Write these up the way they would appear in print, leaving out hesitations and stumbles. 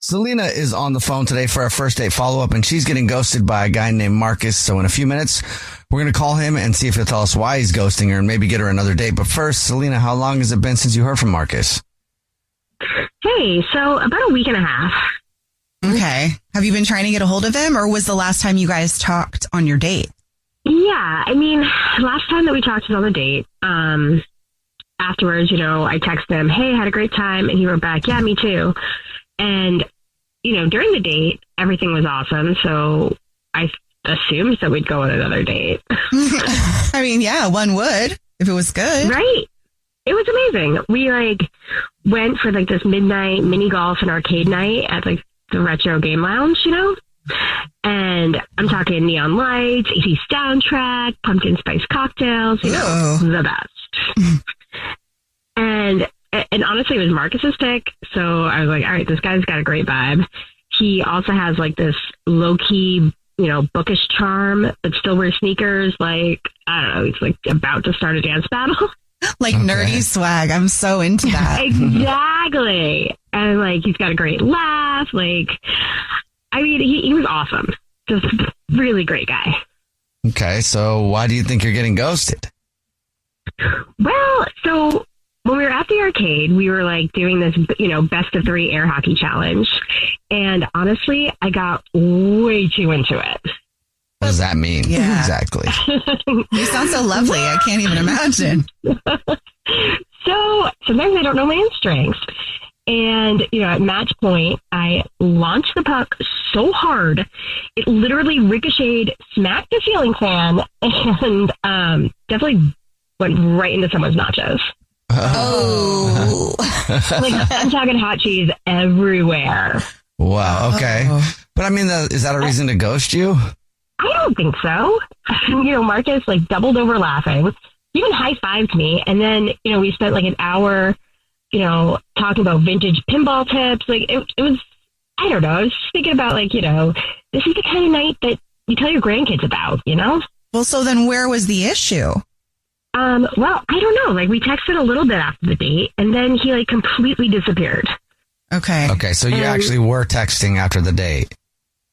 Selena is on the phone today for our first date follow-up, and she's getting ghosted by a guy named Marcus. So in a few minutes, we're going to call him and see if he'll tell us why he's ghosting her and maybe get her another date. But first, Selena, how long has it been since you heard from Marcus? Hey, so about a week and a half. Okay. Have you been trying to get a hold of him, or was the last time you guys talked on your date? Yeah, I mean, last time that we talked was on the date. Afterwards, I texted him, hey, had a great time. And he wrote back, yeah, me too. And, during the date, everything was awesome. So I assumed that we'd go on another date. I mean, yeah, one would if it was good. Right. It was amazing. We went for this midnight mini golf and arcade night at the retro game lounge, And I'm talking neon lights, 80s soundtrack, pumpkin spice cocktails, the best. and honestly, it was Marcus's pick. So I was like, all right, this guy's got a great vibe. He also has this low key, bookish charm, but still wears sneakers. I don't know, he's about to start a dance battle. Nerdy swag. I'm so into that. Exactly. And he's got a great laugh. I mean, he was awesome. Just really great guy. Okay, so why do you think you're getting ghosted? Well, so when we were at the arcade, we were doing this, best of 3 air hockey challenge. And honestly, I got way too into it. What does that mean? Yeah. Exactly. You sound so lovely. I can't even imagine. So sometimes I don't know my own strengths. And, at match point, I launched the puck so hard, it literally ricocheted, smacked the ceiling fan, and definitely went right into someone's nachos. Oh. I'm talking hot cheese everywhere. Wow. Okay. But I mean, is that a reason to ghost you? I don't think so. Marcus doubled over laughing, even high-fived me. And then, we spent an hour talking about vintage pinball tips. It was, I don't know. I was just thinking about this is the kind of night that you tell your grandkids about, Well, so then where was the issue? Well, I don't know. We texted a little bit after the date, and then he completely disappeared. Okay. Okay. So you actually were texting after the date.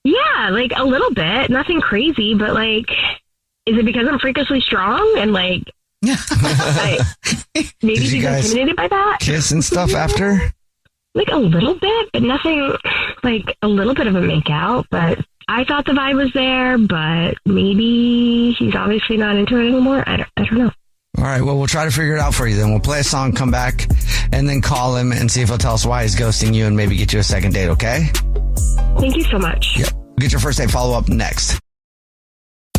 Yeah, a little bit. Nothing crazy, but is it because I'm freakishly strong and maybe he's intimidated by that? Kiss and stuff after? A little bit, but nothing a little bit of a make out. But I thought the vibe was there, but maybe he's obviously not into it anymore. I don't know. All right, well, we'll try to figure it out for you then. We'll play a song, come back, and then call him and see if he'll tell us why he's ghosting you and maybe get you a second date, okay? Thank you so much. Yep. We'll get your first date follow-up next.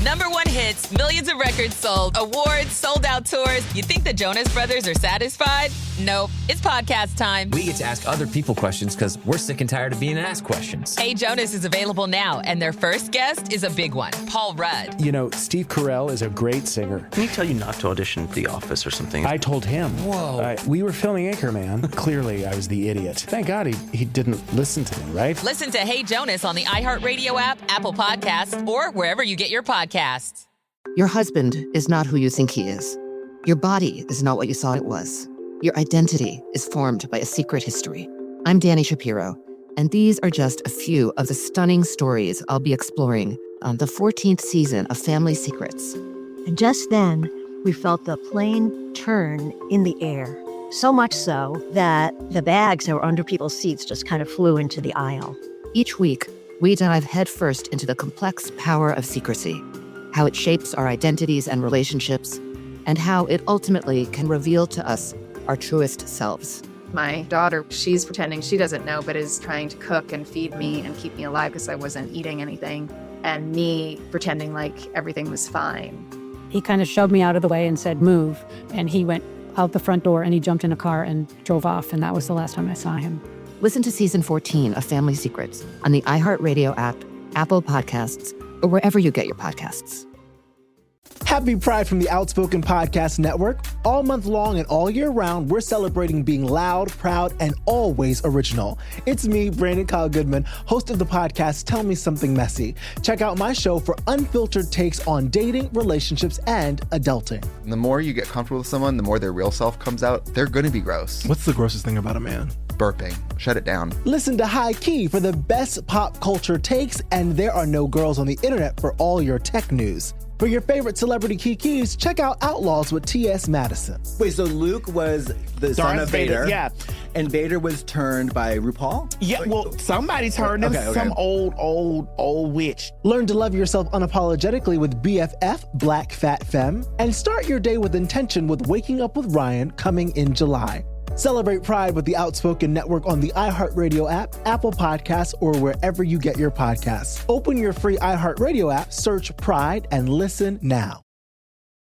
#1 hits, millions of records sold, awards, sold out tours. You think the Jonas Brothers are satisfied? Nope. It's podcast time. We get to ask other people questions because we're sick and tired of being asked questions. Hey Jonas is available now, and their first guest is a big one, Paul Rudd. Steve Carell is a great singer. Can he tell you not to audition for The Office or something? I told him. Whoa. We were filming Anchorman. Clearly, I was the idiot. Thank God he didn't listen to me, right? Listen to Hey Jonas on the iHeartRadio app, Apple Podcasts, or wherever you get your podcasts. Your husband is not who you think he is. Your body is not what you thought it was. Your identity is formed by a secret history. I'm Danny Shapiro, and these are just a few of the stunning stories I'll be exploring on the 14th season of Family Secrets. And just then, we felt the plane turn in the air. So much so that the bags that were under people's seats just kind of flew into the aisle. Each week, we dive headfirst into the complex power of secrecy, how it shapes our identities and relationships, and how it ultimately can reveal to us our truest selves. My daughter, she's pretending she doesn't know, but is trying to cook and feed me and keep me alive because I wasn't eating anything. And me pretending like everything was fine. He kind of shoved me out of the way and said, move. And he went out the front door and he jumped in a car and drove off. And that was the last time I saw him. Listen to season 14 of Family Secrets on the iHeartRadio app, Apple Podcasts, or wherever you get your podcasts. Happy Pride from the Outspoken Podcast Network. All month long and all year round, we're celebrating being loud, proud, and always original. It's me, Brandon Kyle Goodman, host of the podcast Tell Me Something Messy. Check out my show for unfiltered takes on dating, relationships, and adulting. The more you get comfortable with someone, the more their real self comes out. They're going to be gross. What's the grossest thing about a man? burping. Shut it down. Listen to High Key for the best pop culture takes, and There Are No Girls on the Internet for all your tech news. For your favorite celebrity kikis, check out Outlaws with T.S. Madison. Wait, so Luke was the son of Vader. Yeah. And Vader was turned by RuPaul? Yeah, well, somebody turned him. Okay. Some old witch. Learn to love yourself unapologetically with BFF, Black Fat Femme. And start your day with intention with Waking Up with Ryan, coming in July. Celebrate Pride with the Outspoken Network on the iHeartRadio app, Apple Podcasts, or wherever you get your podcasts. Open your free iHeartRadio app, search Pride, and listen now.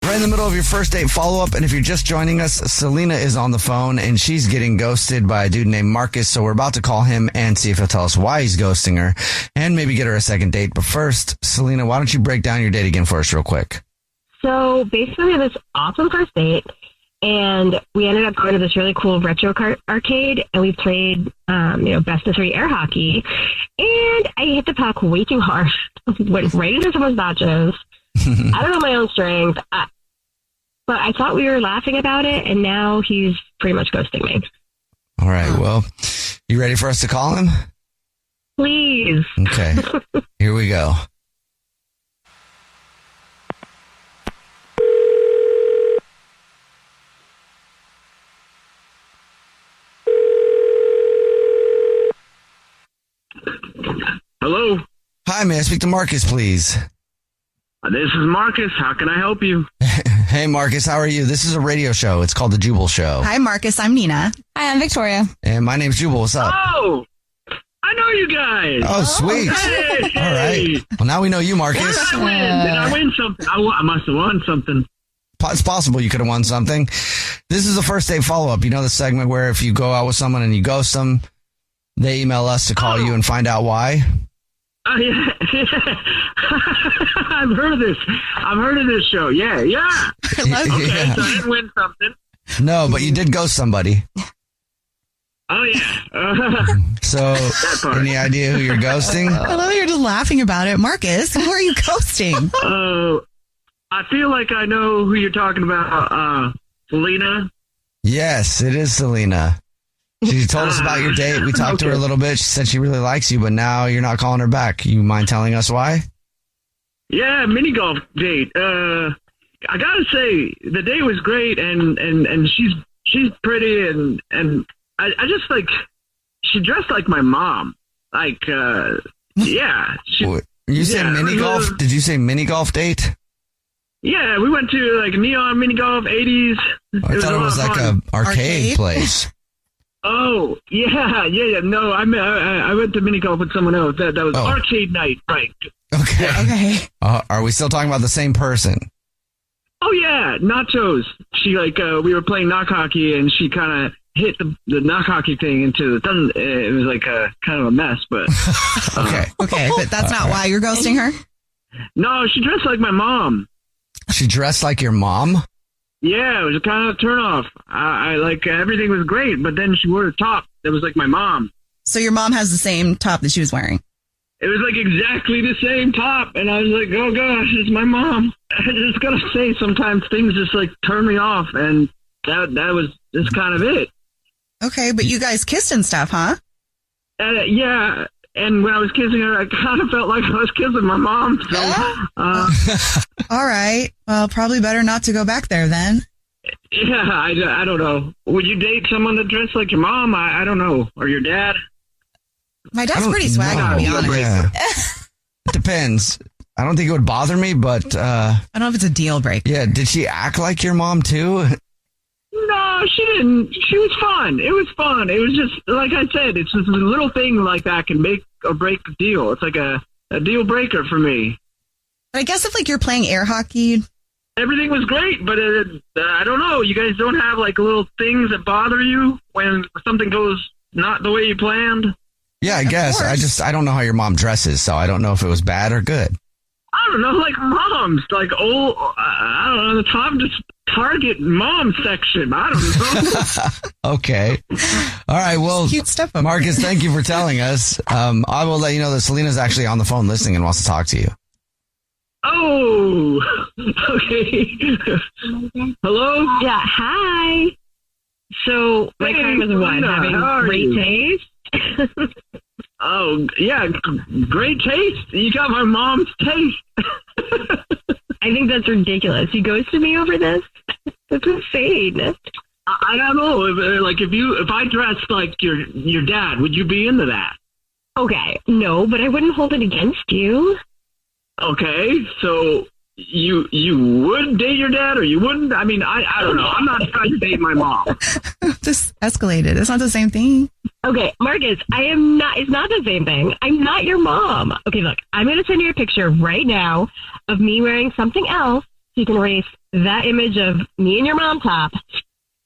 Right in the middle of your first date follow-up, and if you're just joining us, Selena is on the phone, and she's getting ghosted by a dude named Marcus, so we're about to call him and see if he'll tell us why he's ghosting her, and maybe get her a second date. But first, Selena, why don't you break down your date again for us real quick? So basically, we had this awesome first date, and we ended up going to this really cool retro arcade, and we played, best of 3 air hockey, and I hit the puck way too hard, went right into someone's nachos. I don't know my own strength, but I thought we were laughing about it, and now he's pretty much ghosting me. All right, well, you ready for us to call him? Please. Okay, here we go. Hello. Hi, may I speak to Marcus, please? This is Marcus. How can I help you? Hey, Marcus, how are you? This is a radio show. It's called The Jubal Show. Hi, Marcus. I'm Nina. Hi, I'm Victoria. And my name's Jubal. What's up? Oh, I know you guys. Oh, sweet. Hey. All right. Well, now we know you, Marcus. What did I win? Did I win something? I must have won something. It's possible you could have won something. This is the first date follow-up. You know the segment where if you go out with someone and you ghost them, they email us to call you and find out why? Yeah. I've heard of this. I've heard of this show. Yeah. Okay, so I didn't win something. No, but you did ghost somebody. Oh, yeah. So, any idea who you're ghosting? I love that you're just laughing about it. Marcus, who are you ghosting? I feel like I know who you're talking about. Selena? Yes, it is Selena. She told us about your date. We talked to her a little bit. She said she really likes you, but now you're not calling her back. You mind telling us why? Yeah, mini golf date. I gotta say, the date was great, and she's pretty, and I just like, she dressed like my mom. Like, yeah. You said mini golf? Did you say mini golf date? Yeah, we went to like neon mini golf 80s. I thought it was like a arcade place. Oh, yeah. No, I went to mini golf with someone else. That was arcade night, right? Okay. Are we still talking about the same person? Oh, yeah. Nachos. She we were playing knock hockey, and she kind of hit the knock hockey thing into the, it was like kind of a mess, but. Okay, but that's not why you're ghosting her? No, she dressed like my mom. She dressed like your mom? Yeah, it was a kind of turnoff. I like, everything was great, but then she wore a top that was like my mom. So your mom has the same top that she was wearing? It was like exactly the same top, and I was like, oh gosh, it's my mom. I just gotta say, sometimes things just like turn me off, and that was just kind of it. Okay, but you guys kissed and stuff, huh? Yeah, and when I was kissing her, I kind of felt like I was kissing my mom. So, all right. Well, probably better not to go back there then. Yeah, I don't know. Would you date someone that dressed like your mom? I don't know. Or your dad? My dad's pretty swaggy, to be honest. Yeah. It depends. I don't think it would bother me, but... I don't know if it's a deal breaker. Yeah, did she act like your mom, too? No, she didn't. She was fun. It was fun. It was just, like I said, it's just a little thing like that can make or break a deal. It's like a deal breaker for me. But I guess if, like, you're playing air hockey... Everything was great, but I don't know. You guys don't have, like, little things that bother you when something goes not the way you planned? Yeah, I guess. I don't know how your mom dresses, so I don't know if it was bad or good. I don't know, like moms, like old, I don't know, the Target mom section. I don't know. Okay. All right. Well, cute stuff. Marcus, thank you for telling us. I will let you know that Selena's actually on the phone listening and wants to talk to you. Oh, okay. Hello? Yeah, hi. So my crime is what? Having great taste? Oh, yeah, great taste. You got my mom's taste. I think that's ridiculous. You ghosted me over this? That's insane. I don't know. If I dressed like your dad, would you be into that? Okay, no, but I wouldn't hold it against you. Okay, so you would date your dad, or you wouldn't? I mean, I don't know. I'm not trying to date my mom. This escalated. It's not the same thing. Okay, Marcus, it's not the same thing. I'm not your mom. Okay, look, I'm going to send you a picture right now of me wearing something else so you can erase that image of me and your mom top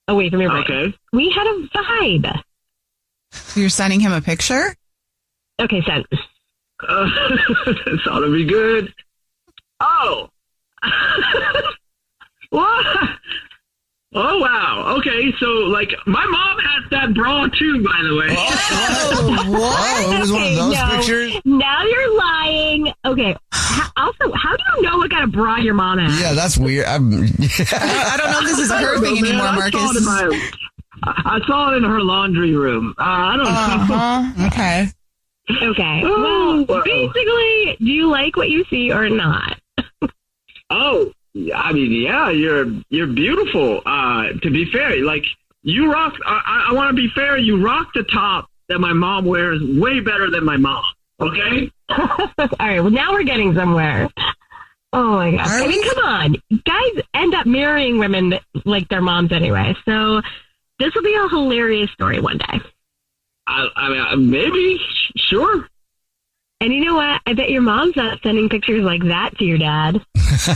away from your brain. Okay. We had a vibe. You're sending him a picture? Okay, send. This ought to be good. Oh. What? Oh, wow. Okay, so, my mom has that bra, too, by the way. What? It was one of those pictures? Now you're lying. Okay. Also, how do you know what kind of bra your mom has? Yeah, that's weird. I don't know if this is her thing anymore, Marcus. I saw it in her laundry room. I don't know. Okay. Okay. Well, basically, do you like what you see or not? Oh, I mean, yeah, you're beautiful. To be fair, you rock. I want to be fair. You rock the top that my mom wears way better than my mom. Okay. All right. Well, now we're getting somewhere. Oh my gosh! I mean, come on, guys end up marrying women like their moms anyway. So this will be a hilarious story one day. I mean, maybe, sure. And you know what? I bet your mom's not sending pictures like that to your dad.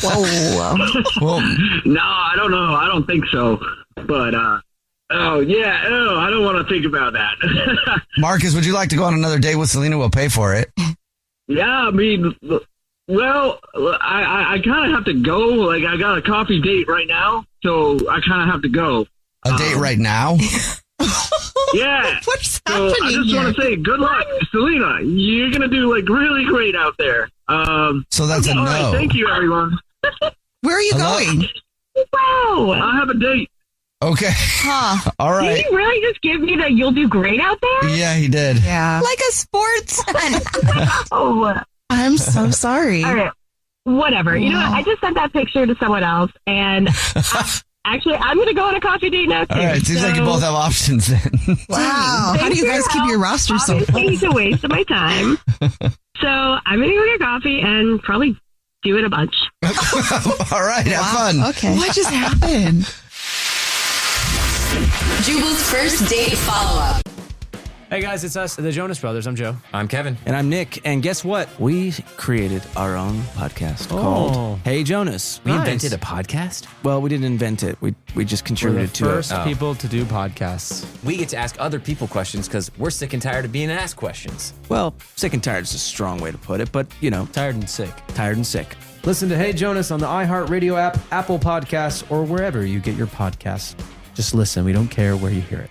Whoa. Well, no, I don't know. I don't think so. But, I don't want to think about that. Marcus, would you like to go on another date with Selena? We'll pay for it. Yeah, I mean, well, I kind of have to go. I got a coffee date right now, so I kind of have to go. A date right now? Yeah. What's So I just want to say, good luck, Selena. You're going to do really great out there. So that's a no. All right, thank you, everyone. Where are you going? Wow. I have a date. Okay. Huh. All right. Did he really just give me that you'll do great out there? Yeah, he did. Yeah. Like a sports. Oh. I'm so sorry. All right. Whatever. You know what? I just sent that picture to someone else, and actually, I'm going to go on a coffee date now, too. All right. Seems like you both have options then. Wow. How do you guys keep your roster so full? It's a waste of my time. So I'm going to go get coffee and probably do it a bunch. All right. Have fun. Okay. What just happened? Jubal's first date follow-up. Hey guys, it's us, the Jonas Brothers. I'm Joe. I'm Kevin. And I'm Nick. And guess what? We created our own podcast called Hey Jonas. We invented a podcast? Well, we didn't invent it. We just contributed to First it. people to do podcasts. We get to ask other people questions because we're sick and tired of being asked questions. Well, sick and tired is a strong way to put it, but, Tired and sick. tired and sick. Listen to Hey Jonas on the iHeartRadio app, Apple Podcasts, or wherever you get your podcasts. Just listen. We don't care where you hear it.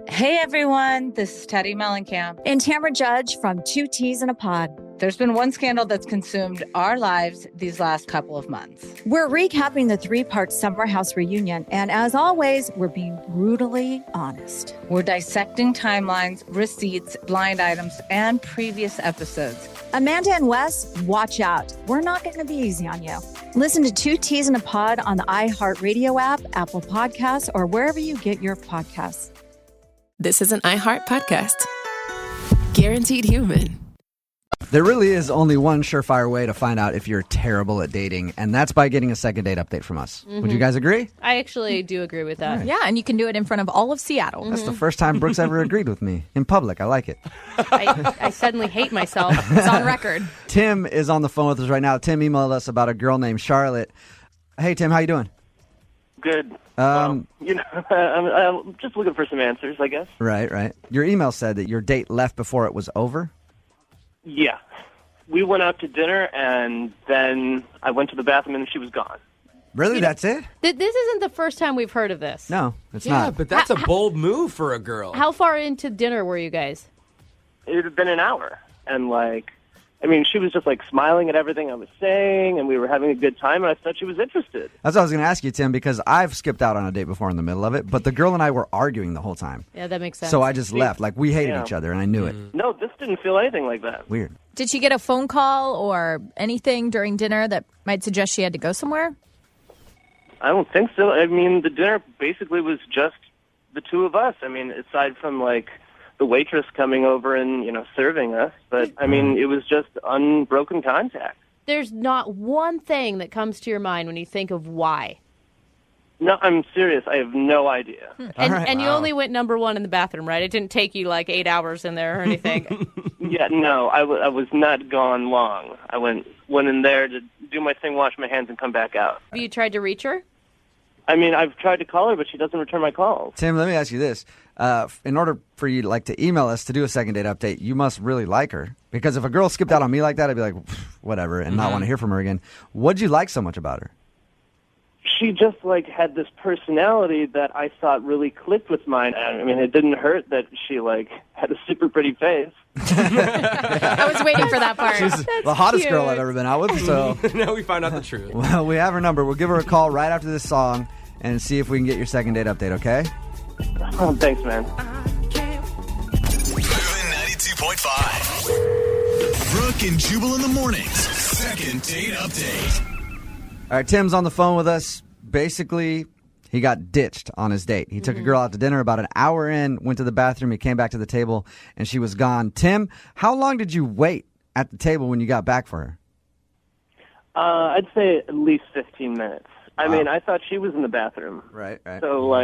Hey everyone, this is Teddy Mellencamp And Tamara Judge from Two Teas in a Pod. There's been one scandal that's consumed our lives these last couple of months. We're recapping the 3-part Summer House reunion, and as always, we're being brutally honest. We're dissecting timelines, receipts, blind items, and previous episodes. Amanda and Wes, watch out. We're not going to be easy on you. Listen to Two Teas in a Pod on the iHeartRadio app, Apple Podcasts, or wherever you get your podcasts. This is an iHeart podcast. Guaranteed human. There really is only one surefire way to find out if you're terrible at dating, and that's by getting a second date update from us. Would you guys agree? I actually do agree with that. Right. Yeah, and you can do it in front of all of Seattle. That's the first time Brooke's ever agreed with me. In public, I like it. I suddenly hate myself. It's on record. Tim is on the phone with us right now. Tim emailed us about a girl named Charlotte. Hey, Tim, how you doing? Good. I'm just looking for some answers, I guess. Right. Your email said that your date left before it was over? Yeah. We went out to dinner, and then I went to the bathroom, and she was gone. Really? That's it? This isn't the first time we've heard of this. No, it's Yeah, not. but that's a bold move for a girl. How far into dinner were you guys? It had been an hour, and I mean, she was just like smiling at everything I was saying, and we were having a good time, and I thought she was interested. That's what I was going to ask you, Tim, because I've skipped out on a date before in the middle of it, but the girl and I were arguing the whole time. Yeah, that makes sense. So I just left. Like, we hated each other, and I knew it. No, this didn't feel anything like that. Weird. Did she get a phone call or anything during dinner that might suggest she had to go somewhere? I don't think so. I mean, the dinner basically was just the two of us. I mean, aside from, like, the waitress coming over and, serving us. But, I mean, it was just unbroken contact. There's not one thing that comes to your mind when you think of why. No, I'm serious. I have no idea. And you only went number one in the bathroom, right? It didn't take you like 8 hours in there or anything. Yeah, no, I was not gone long. I went in there to do my thing, wash my hands, and come back out. Have you tried to reach her? I mean, I've tried to call her, but she doesn't return my calls. Tim, let me ask you this. In order for you to email us to do a second date update, you must really like her. Because if a girl skipped out on me like that, I'd be like, whatever, and not want to hear from her again. What'd you like so much about her? She just, had this personality that I thought really clicked with mine. I mean, it didn't hurt that she, had a super pretty face. I was waiting for that part. She's the hottest girl I've ever been out with, so... Now we found out the truth. Well, we have her number. We'll give her a call right after this song and see if we can get your second date update, okay? Oh, thanks, man. Moving 92.5. Brooke and Jubal in the mornings. Second date update. All right, Tim's on the phone with us. Basically, he got ditched on his date. He took a girl out to dinner about an hour in, went to the bathroom, he came back to the table, and she was gone. Tim, how long did you wait at the table when you got back for her? I'd say at least 15 minutes. I mean, I thought she was in the bathroom. Right. So,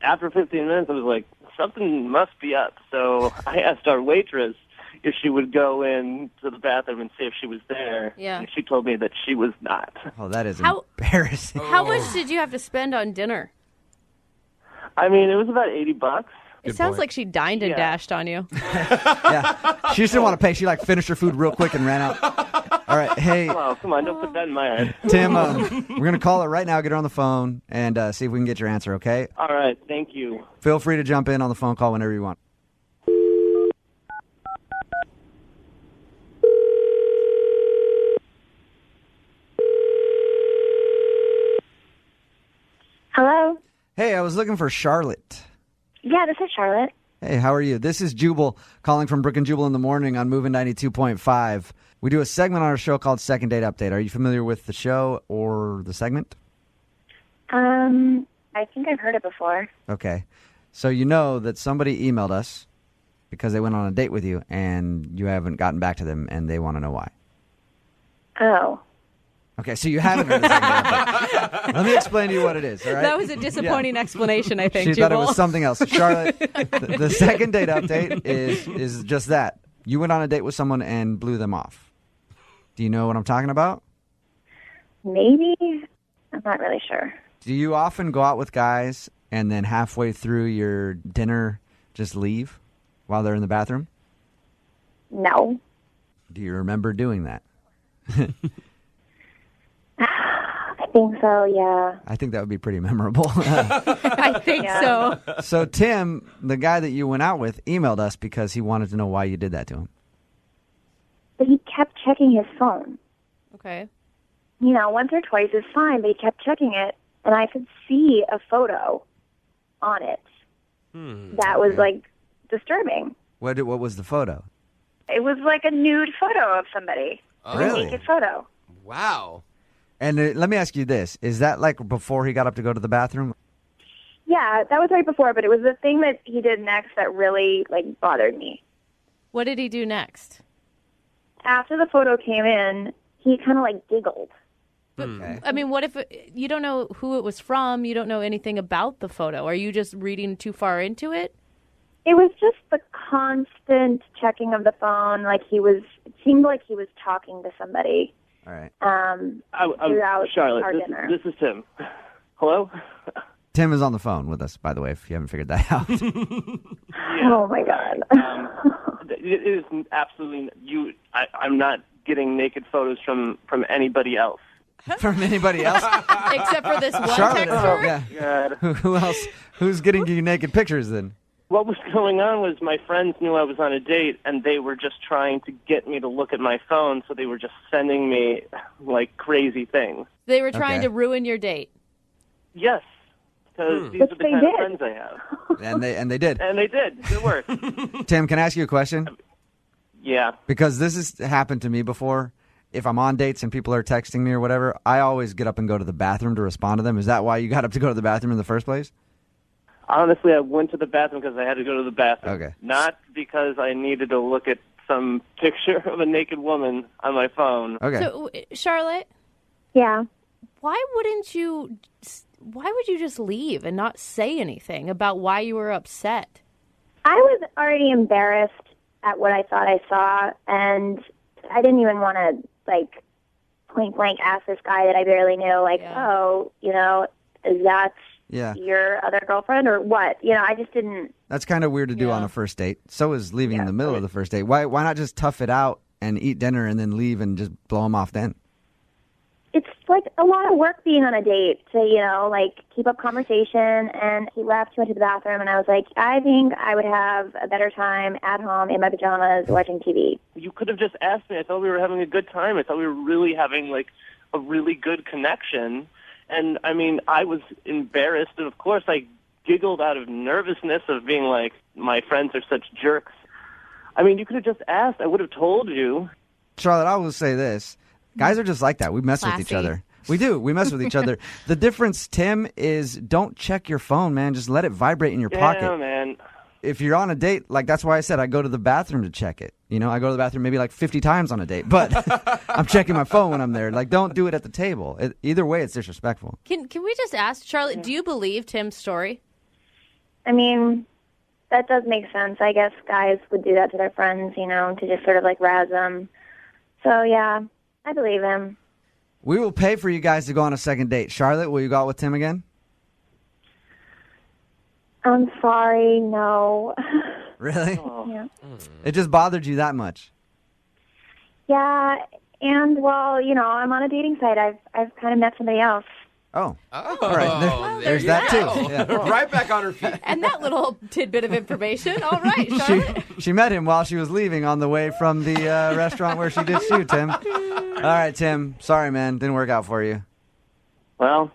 after 15 minutes, I was like, something must be up. So I asked our waitress if she would go in to the bathroom and see if she was there. Yeah. And she told me that she was not. Oh, that is embarrassing. How much did you have to spend on dinner? I mean, it was about $80. It sounds like she dined and dashed on you. Yeah. She just didn't want to pay. She finished her food real quick and ran out. All right. Hey. Oh, come on. Don't put that in my head. Tim, we're going to call her right now, get her on the phone, and see if we can get your answer, okay? All right. Thank you. Feel free to jump in on the phone call whenever you want. Hello? Hey, I was looking for Charlotte. Yeah, this is Charlotte. Hey, how are you? This is Jubal calling from Brooke and Jubal in the morning on Moving 92.5. We do a segment on our show called Second Date Update. Are you familiar with the show or the segment? I think I've heard it before. Okay. So you know that somebody emailed us because they went on a date with you and you haven't gotten back to them and they want to know why. Oh. Okay, so you haven't heard the second date update. Let me explain to you what it is, all right? That was a disappointing explanation, I think, She thought it Jubal. was something else. Charlotte, the second date update is just that. You went on a date with someone and blew them off. Do you know what I'm talking about? Maybe? I'm not really sure. Do you often go out with guys and then halfway through your dinner just leave while they're in the bathroom? No. Do you remember doing that? I think so, yeah. I think that would be pretty memorable. I think so. So Tim, the guy that you went out with, emailed us because he wanted to know why you did that to him. But he kept checking his phone. Okay. Once or twice is fine, but he kept checking it, and I could see a photo on it. That was, disturbing. What was the photo? It was like a nude photo of somebody. Really? A naked photo. Wow. And let me ask you this. Is that before he got up to go to the bathroom? Yeah, that was right before, but it was the thing that he did next that really, bothered me. What did he do next? After the photo came in, he kind of, giggled. But, I mean, what if you don't know who it was from? You don't know anything about the photo. Are you just reading too far into it? It was just the constant checking of the phone. It seemed like he was talking to somebody. All right. Throughout Charlotte, our dinner. this is Tim. Hello? Tim is on the phone with us, by the way, if you haven't figured that out. Oh, my God. It is absolutely I'm not getting naked photos from anybody else. From anybody else? Except for this one Charlotte, texter? yeah. Who else? Who's getting you naked pictures then? What was going on was my friends knew I was on a date, and they were just trying to get me to look at my phone, so they were just sending me, like, crazy things. They were trying to ruin your date. Yes, because these are the kind of friends I have. And they did. And they did. Good work. Tim, can I ask you a question? Yeah. Because this has happened to me before. If I'm on dates and people are texting me or whatever, I always get up and go to the bathroom to respond to them. Is that why you got up to go to the bathroom in the first place? Honestly, I went to the bathroom because I had to go to the bathroom. Okay. Not because I needed to look at some picture of a naked woman on my phone. Okay. So, Charlotte? Yeah. Why would you just leave and not say anything about why you were upset? I was already embarrassed at what I thought I saw, and I didn't even want to, like, point blank ask this guy that I barely knew, like, oh, you know, is that your other girlfriend or what? You know, I just didn't. That's kind of weird to do on a first date. So is leaving in the middle of the first date. Why not just tough it out and eat dinner and then leave and just blow them off then? It's like a lot of work being on a date to, you know, like keep up conversation. And he left, he went to the bathroom, and I was like, I think I would have a better time at home in my pajamas watching TV. You could have just asked me. I thought we were having a good time. I thought we were really having, like, a really good connection. And, I mean, I was embarrassed. And, of course, I giggled out of nervousness of being like, my friends are such jerks. I mean, you could have just asked. I would have told you. Charlotte, I will say this. Guys are just like that. We mess with each other. We do. We mess with each other. The difference, Tim, is don't check your phone, man. Just let it vibrate in your pocket. Yeah, man. If you're on a date, like that's why I said I go to the bathroom to check it. You know, I go to the bathroom maybe like 50 times on a date, but I'm checking my phone when I'm there. Like, don't do it at the table. Either way, it's disrespectful. Can we just ask, Charlotte, do you believe Tim's story? I mean, that does make sense. I guess guys would do that to their friends, you know, to just sort of like razz them. So, yeah, I believe him. We will pay for you guys to go on a second date. Charlotte, will you go out with Tim again? I'm sorry, no. Really? Yeah. It just bothered you that much? Yeah, and, well, you know, I'm on a dating site. I've kind of met somebody else. Oh. All right. There's that, too. Yeah. Right back on her feet. And that little tidbit of information. All right, Charlotte. She met him while she was leaving on the way from the restaurant where she ditched you, Tim. All right, Tim. Sorry, man. Didn't work out for you. Well,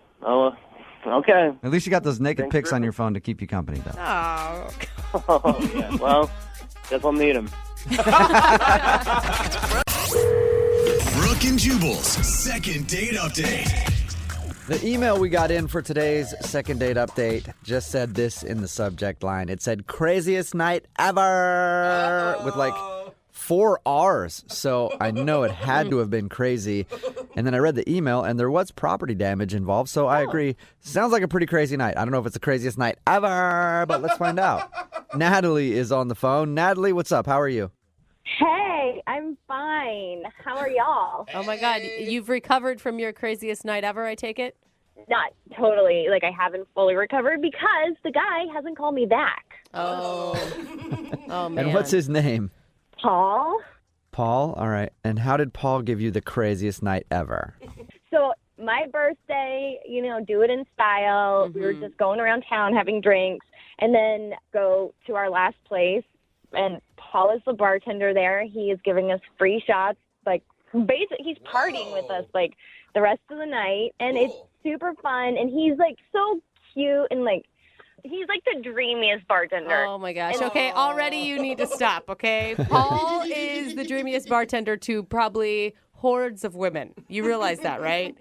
okay. At least you got those naked pics on your phone to keep you company, though. Oh, yeah. Well, guess I'll need him. Brooke and Jubal's second date update. The email we got in for today's second date update just said this in the subject line. It said, craziest night ever, with like 4 R's. So I know it had to have been crazy. And then I read the email, and there was property damage involved. So I agree. Sounds like a pretty crazy night. I don't know if it's the craziest night ever, but let's find out. Natalie is on the phone. Natalie, what's up? How are you? Hey, I'm fine. How are y'all? Oh, my God. You've recovered from your craziest night ever, I take it? Not totally. Like, I haven't fully recovered because the guy hasn't called me back. Oh. Oh, man. And what's his name? Paul. Paul? All right. And how did Paul give you the craziest night ever? So, my birthday, you know, do it in style. We were just going around town having drinks and then go to our last place. And Paul is the bartender there. He is giving us free shots. Like, basically, he's partying with us, like, the rest of the night. And it's super fun. And he's, like, so cute. And, like, he's, like, the dreamiest bartender. Oh, my gosh. Okay, already you need to stop, okay? Paul is the dreamiest bartender to probably hordes of women. You realize that, right?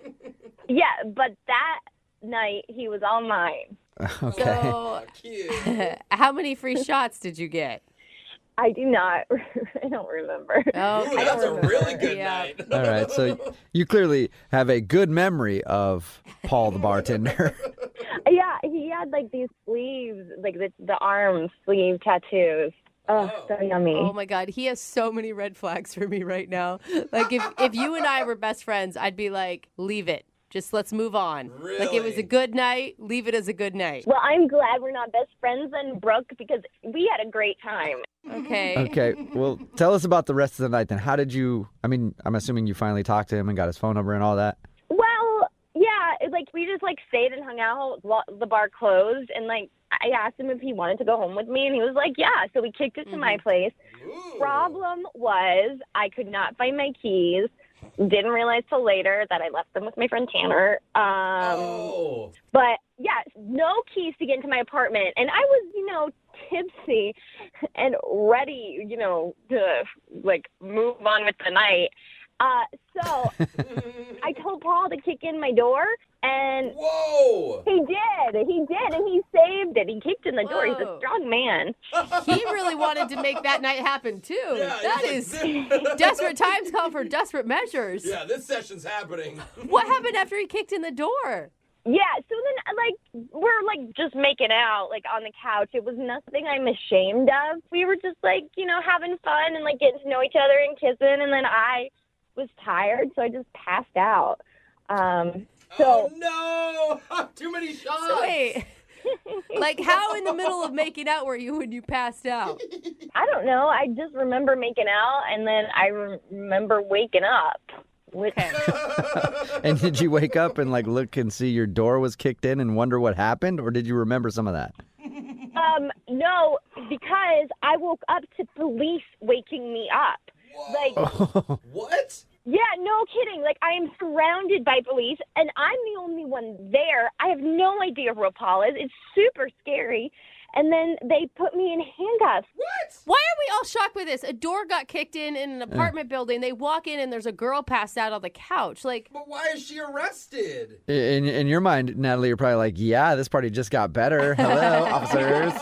Yeah, but that night, he was all mine. Okay. So, how many free shots did you get? I do not. I don't remember. Oh, I don't remember. Really good night. All right. So you clearly have a good memory of Paul the bartender. Yeah, he had like these sleeves, like the arm sleeve tattoos. Oh, so yummy. Oh my God, he has so many red flags for me right now. Like if you and I were best friends, I'd be like, leave it. Just let's move on. Really? Like it was a good night, leave it as a good night. Well, I'm glad we're not best friends then, Brooke, because we had a great time. Okay. Okay. Well, tell us about the rest of the night then. How did you, I'm assuming you finally talked to him and got his phone number and all that. Well, yeah, we just stayed and hung out while the bar closed, and I asked him if he wanted to go home with me, and he was like, yeah. So we kicked it to my place. Problem was I could not find my keys. Didn't realize till later that I left them with my friend Tanner. But, yeah, no keys to get into my apartment. And I was, tipsy and ready, to, move on with the night. So I told Paul to kick in my door, and he did, and he saved it. He kicked in the door. He's a strong man. He really wanted to make that night happen, too. That is desperate times call for desperate measures. Yeah, this session's happening. What happened after he kicked in the door? Yeah, so then, we're, just making out, on the couch. It was nothing I'm ashamed of. We were just, having fun and, getting to know each other and kissing, and then I was tired, so I just passed out. Oh, no! Too many shots! So wait, how in the middle of making out were you when you passed out? I don't know. I just remember making out, and then I remember waking up. And did you wake up and look and see your door was kicked in and wonder what happened, or did you remember some of that? No, because I woke up to police waking me up. What? Yeah, no kidding. I am surrounded by police, and I'm the only one there. I have no idea where Paul is. It's super scary. And then they put me in handcuffs. What? Why are we all shocked by this? A door got kicked in an apartment building. They walk in, and there's a girl passed out on the couch. But why is she arrested? In your mind, Natalie, you're probably like, yeah, this party just got better. Hello, officers.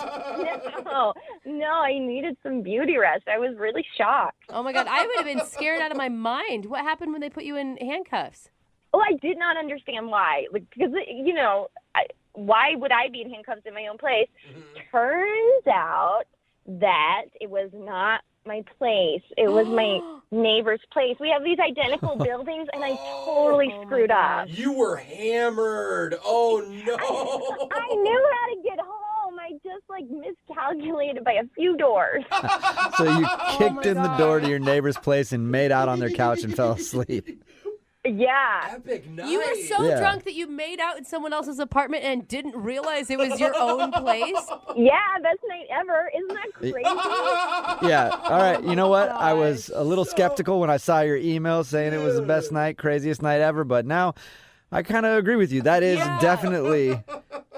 No, I needed some beauty rest. I was really shocked. Oh, my God. I would have been scared out of my mind. What happened when they put you in handcuffs? Oh, I did not understand why. Because, why would I be in handcuffs in my own place? Turns out that it was not my place. It was my neighbor's place. We have these identical buildings, and I totally screwed up. You were hammered. Oh, no. I knew how to get home. I just miscalculated by a few doors. So you kicked in the door to your neighbor's place and made out on their couch and fell asleep. Yeah. Epic night. You were so drunk that you made out in someone else's apartment and didn't realize it was your own place? Yeah, best night ever. Isn't that crazy? Yeah. All right. You know what? I was a little skeptical when I saw your email saying it was the best night, craziest night ever, but now I kind of agree with you. That is definitely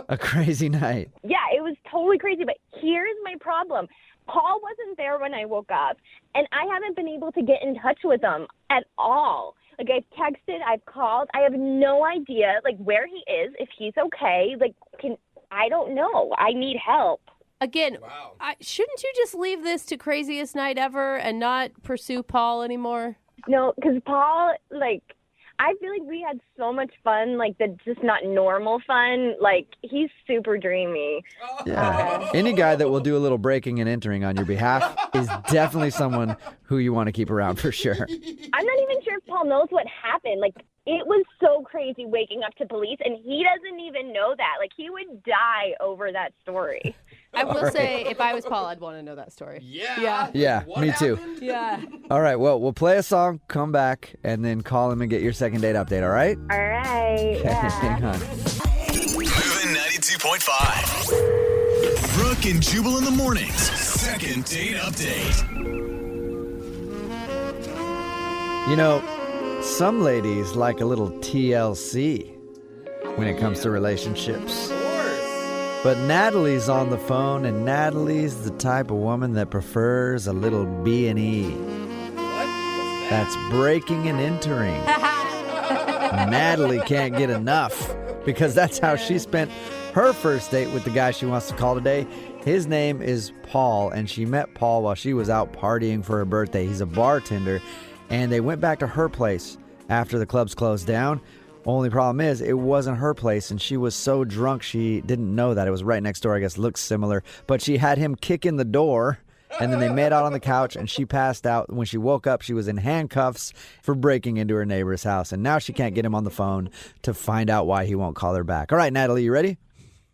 a crazy night. Yeah, it was totally crazy, but here's my problem. Paul wasn't there when I woke up, and I haven't been able to get in touch with him at all. I've texted, I've called. I have no idea, where he is, if he's okay. I don't know. I need help. Again, shouldn't you just leave this to craziest night ever and not pursue Paul anymore? No, because Paul, I feel like we had so much fun, that's just not normal fun. He's super dreamy. Yeah. Any guy that will do a little breaking and entering on your behalf is definitely someone who you want to keep around for sure. I'm not even sure if Paul knows what happened. It was so crazy waking up to police, and he doesn't even know that. He would die over that story. I will say, if I was Paul, I'd want to know that story. Yeah, me too. Yeah. All right, well, we'll play a song, come back, and then call him and get your second date update, all right? All right. Okay, hang on. Moving 92.5. Brooke and Jubal in the mornings. Second date update. Some ladies like a little TLC when it comes to relationships. But Natalie's on the phone, and Natalie's the type of woman that prefers a little B&E. That's breaking and entering. Natalie can't get enough because that's how she spent her first date with the guy she wants to call today. His name is Paul, and she met Paul while she was out partying for her birthday. He's a bartender, and they went back to her place after the clubs closed down. Only problem is, it wasn't her place, and she was so drunk she didn't know that. It was right next door, I guess. Looks similar. But she had him kick in the door, and then they made out on the couch, and she passed out. When she woke up, she was in handcuffs for breaking into her neighbor's house. And now she can't get him on the phone to find out why he won't call her back. All right, Natalie, you ready?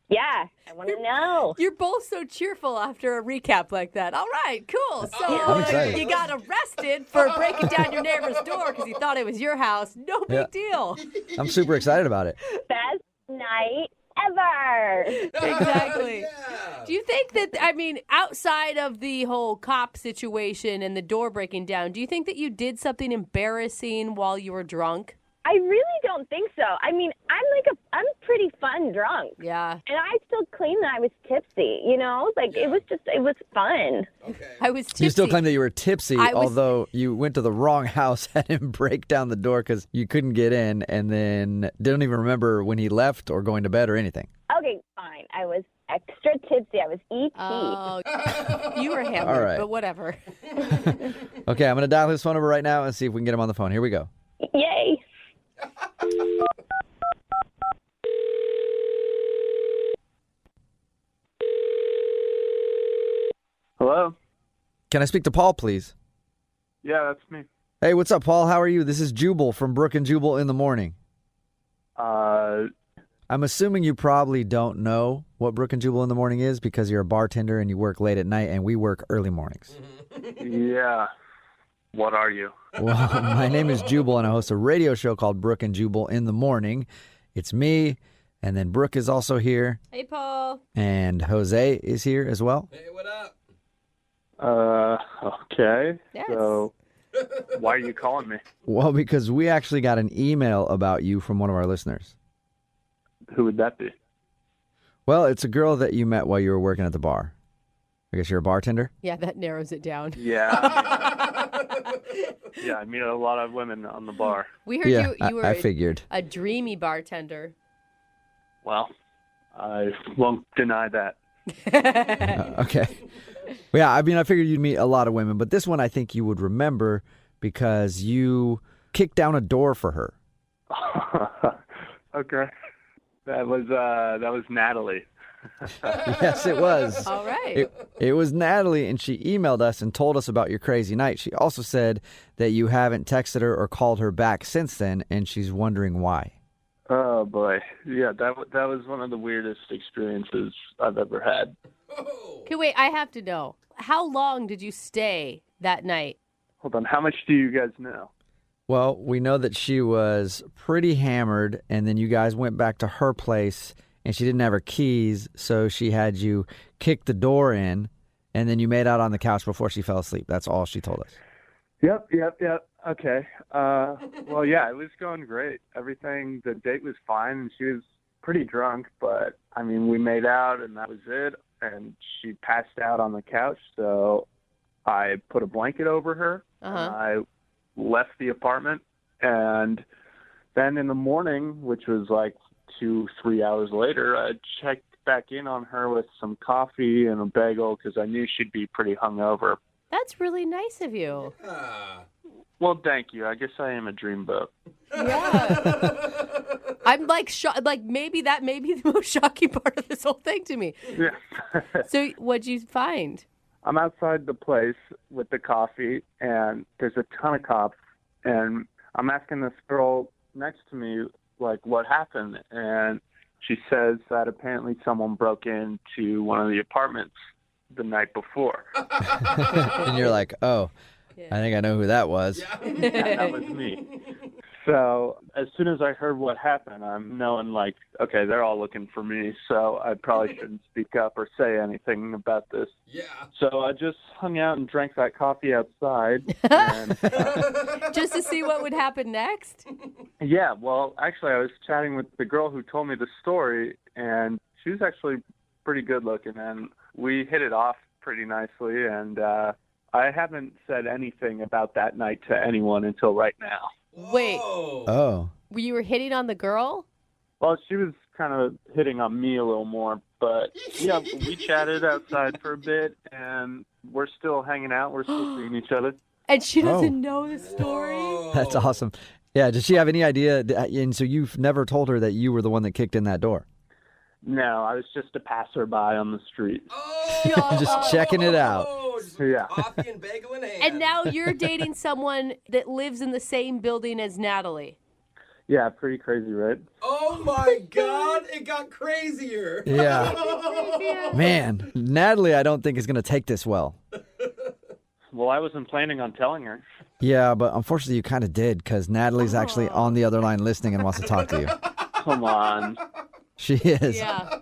Yeah, I want to know. You're both so cheerful after a recap like that. All right, cool. So I'm excited. you got arrested for breaking down your neighbor's door because you thought it was your house. No big deal. I'm super excited about it. Best night ever. Exactly. Do you think that, I mean, outside of the whole cop situation and the door breaking down, do you think that you did something embarrassing while you were drunk? I really don't think so. I mean, I'm pretty fun drunk. Yeah. And I still claim that I was tipsy, you know? Like, it was fun. Okay. I was tipsy. You still claim that you were tipsy, I was- although you went to the wrong house, had him break down the door because you couldn't get in, and then didn't even remember when he left or going to bed or anything. Okay, fine. I was extra tipsy. I was E.T. Oh, you were hammered, All right. but whatever. Okay, I'm going to dial his phone number right now and see if we can get him on the phone. Here we go. Yay. Hello? Can I speak to Paul, please? Yeah, that's me. Hey, what's up, Paul? How are you? This is Jubal from Brooke and Jubal in the morning. I'm assuming you probably don't know what Brooke and Jubal in the morning is because you're a bartender and you work late at night and we work early mornings. Yeah. What are you? Well, my name is Jubal and I host a radio show called Brooke and Jubal in the morning. It's me, and then Brooke is also here, Hey, Paul. and Jose is here as well. Hey, what up? Okay. Yes. So, why are you calling me? Well, because we actually got an email about you from one of our listeners. Who would that be? Well, it's a girl that you met while you were working at the bar. I guess you're a bartender? Yeah, that narrows it down. Yeah. Yeah, I meet a lot of women on the bar. We heard you were I figured. a dreamy bartender. Well, I won't deny that. Okay. Well, yeah, I mean, I figured you'd meet a lot of women, but this one I think you would remember because you kicked down a door for her. Okay. That was Natalie. Yes, it was. All right. It was Natalie, and she emailed us and told us about your crazy night. She also said that you haven't texted her or called her back since then, and she's wondering why. Oh boy, yeah, that was one of the weirdest experiences I've ever had. Okay, wait, I have to know. How long did you stay that night? Hold on, how much do you guys know? Well, we know that she was pretty hammered, and then you guys went back to her place, and she didn't have her keys, so she had you kick the door in, and then you made out on the couch before she fell asleep. That's all she told us. Yep. Okay. Well, yeah, it was going great. Everything, the date was fine, and she was pretty drunk, but, I mean, we made out, and that was it, and she passed out on the couch, so I put a blanket over her, and I left the apartment, and then in the morning, which was like 2-3 hours later, I checked back in on her with some coffee and a bagel because I knew she'd be pretty hungover. That's really nice of you. Well, thank you. I guess I am a dreamboat. Yeah. I'm like, maybe that may be the most shocking part of this whole thing to me. Yeah. So what'd you find? I'm outside the place with the coffee, and there's a ton of cops, and I'm asking this girl next to me, like, what happened? And she says that apparently someone broke into one of the apartments the night before. And you're like, oh, I think I know who that was. Yeah, that was me. So as soon as I heard what happened, I'm knowing, like, okay, they're all looking for me, so I probably shouldn't speak up or say anything about this. Yeah. So I just hung out and drank that coffee outside. And, just to see what would happen next? yeah, well, actually, I was chatting with the girl who told me the story, and she was actually pretty good looking, and we hit it off pretty nicely, and I haven't said anything about that night to anyone until right now. Wait. Oh. You were hitting on the girl? Well, she was kind of hitting on me a little more, but yeah, we chatted outside for a bit, and we're still hanging out. We're still seeing each other. And she doesn't know the story? That's awesome. Yeah, does she have any idea? And so you've never told her that you were the one that kicked in that door? No, I was just a passerby on the street. Just checking it out. Yeah. Coffee and bagel in hand. And now you're dating someone that lives in the same building as Natalie. Yeah, pretty crazy, right? Oh my God, it got crazier. Yeah. Man, Natalie, I don't think is going to take this well. Well, I wasn't planning on telling her. Yeah, but unfortunately you kind of did because Natalie's actually on the other line listening and wants to talk to you. Come on. She is. Yeah.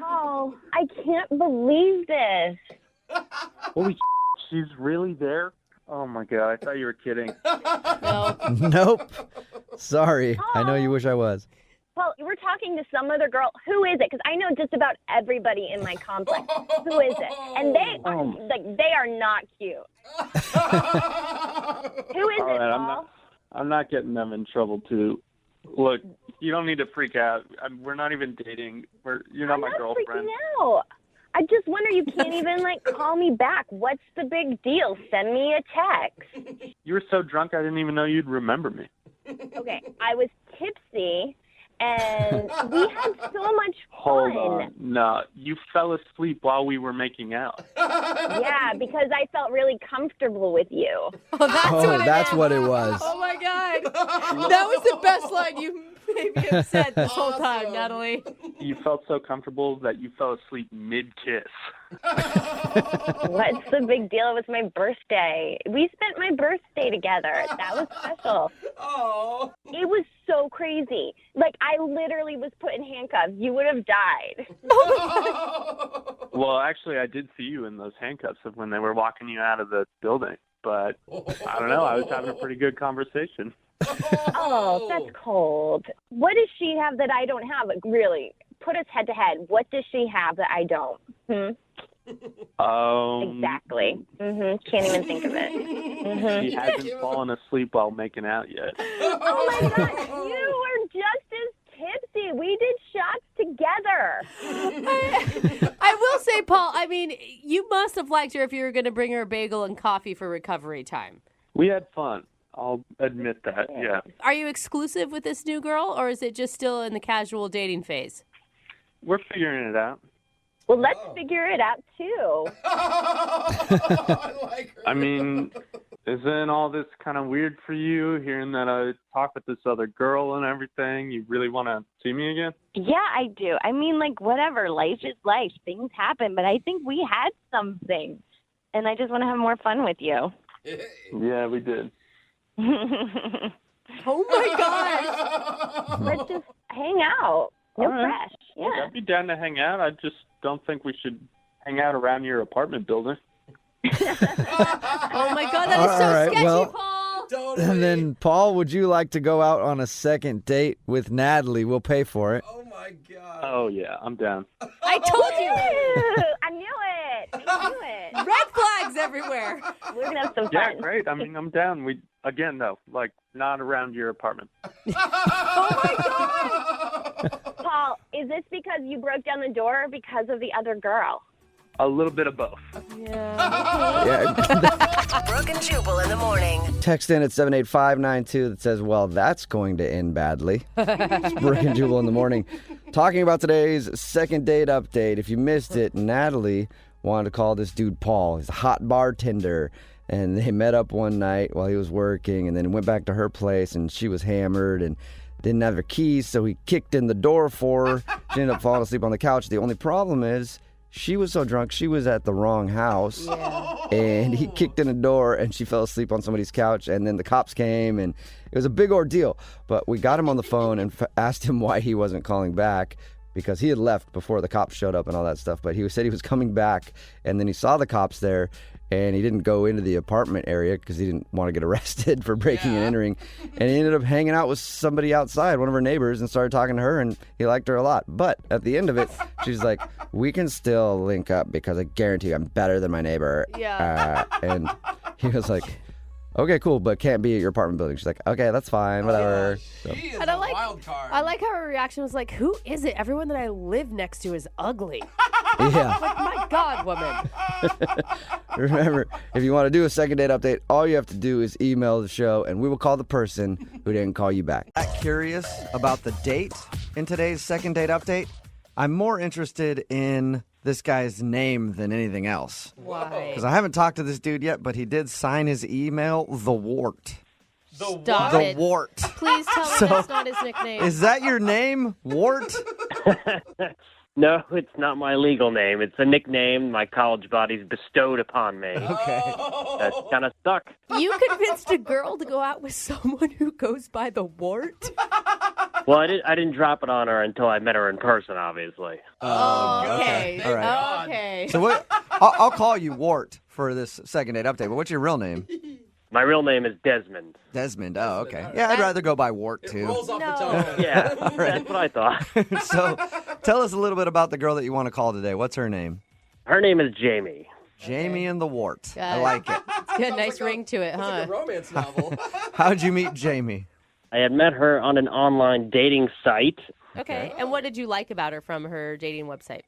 Oh, I can't believe this. Holy she's really there? Oh my God, I thought you were kidding. No. Nope. Sorry. I know you wish I was. Well, we're talking to some other girl. Who is it? Because I know just about everybody in my complex. Who is it? And they are not cute. Who is All it, right, Paul? I'm not getting them in trouble too. Look, you don't need to freak out. We're not even dating. You're not my girlfriend. Freaking out. I just wonder you can't even call me back. What's the big deal? Send me a text. You were so drunk I didn't even know you'd remember me. Okay, I was tipsy and we had so much fun. Hold on. No, you fell asleep while we were making out. Yeah, because I felt really comfortable with you. Oh, that's what it was. Oh my God. That was the best line you maybe have said this whole time, Natalie. You felt so comfortable that you fell asleep mid-kiss. What's the big deal? It was my birthday. We spent my birthday together. That was special. Oh. It was so crazy. I literally was put in handcuffs. You would have died. Well, actually, I did see you in those handcuffs when they were walking you out of the building. But I don't know. I was having a pretty good conversation. Oh, that's cold. What does she have that I don't have? Really, put us head to head. What does she have that I don't? Exactly. Can't even think of it. She hasn't fallen asleep while making out yet. Oh my God, you were just as tipsy. We did shots together. I will say, Paul, I mean, you must have liked her if you were going to bring her a bagel and coffee for recovery time. We had fun. I'll admit that, yeah. Are you exclusive with this new girl, or is it just still in the casual dating phase? We're figuring it out. Well, let's figure it out, too. I mean, isn't all this kind of weird for you, hearing that I talk with this other girl and everything? You really want to see me again? Yeah, I do. I mean, whatever. Life is life. Things happen. But I think we had something. And I just want to have more fun with you. Yeah, we did. Oh, my gosh. Let's just hang out. No All right. pressure. Yeah. I'd be down to hang out. I just don't think we should hang out around your apartment building. Oh, my God. That is so All right, sketchy, well, Paul. And then, Paul, would you like to go out on a second date with Natalie? We'll pay for it. Oh my God. Oh, yeah, I'm down. I told you. I knew it. I knew it. Red flags everywhere. We're going to have some fun. Yeah, great. I mean, I'm down. Again, though, not around your apartment. Oh, my God. Paul, is this because you broke down the door or because of the other girl? A little bit of both. Yeah. Brooke and Jubal in the morning. Text in at 78592 that says, well, that's going to end badly. It's Brooke and Jubal in the morning. Talking about today's second date update. If you missed it, Natalie wanted to call this dude Paul. He's a hot bartender. And they met up one night while he was working and then went back to her place and she was hammered and didn't have her keys. So he kicked in the door for her. She ended up falling asleep on the couch. The only problem is she was so drunk, she was at the wrong house. Yeah. And he kicked in the door and she fell asleep on somebody's couch. And then the cops came and it was a big ordeal. But we got him on the phone and asked him why he wasn't calling back because he had left before the cops showed up and all that stuff. But he said he was coming back and then he saw the cops there. And he didn't go into the apartment area because he didn't want to get arrested for breaking and entering. And he ended up hanging out with somebody outside, one of her neighbors, and started talking to her, and he liked her a lot. But at the end of it, she's like, we can still link up because I guarantee you I'm better than my neighbor. Yeah. And he was like, okay, cool, but can't be at your apartment building. She's like, okay, that's fine, whatever. So. And I like how her reaction was like, who is it? Everyone that I live next to is ugly. Yeah. Like, my God, woman. Remember, if you want to do a second date update, all you have to do is email the show, and we will call the person who didn't call you back. Curious about the date in today's second date update? I'm more interested in this guy's name than anything else. Why? Because I haven't talked to this dude yet, but he did sign his email, The Wart. Stop The it. Wart. Please tell me that's not his nickname. Is that your name, Wart? No, it's not my legal name. It's a nickname my college buddies bestowed upon me. Okay. That's kind of stuck. You convinced a girl to go out with someone who goes by the Wart? Well, I didn't drop it on her until I met her in person, obviously. Okay. All right. Okay. So what? I'll call you Wart for this second date update. But what's your real name? My real name is Desmond. Desmond. Oh, okay. Yeah, I'd rather go by Wart too. Rolls off the tongue. Yeah, All right. that's what I thought. So, tell us a little bit about the girl that you want to call today. What's her name? Her name is Jamie. Jamie and the Wart. Got I it. like it. It's got a nice ring to it, It's huh? like a romance novel. How'd you meet Jamie? I had met her on an online dating site. Okay. And what did you like about her from her dating website?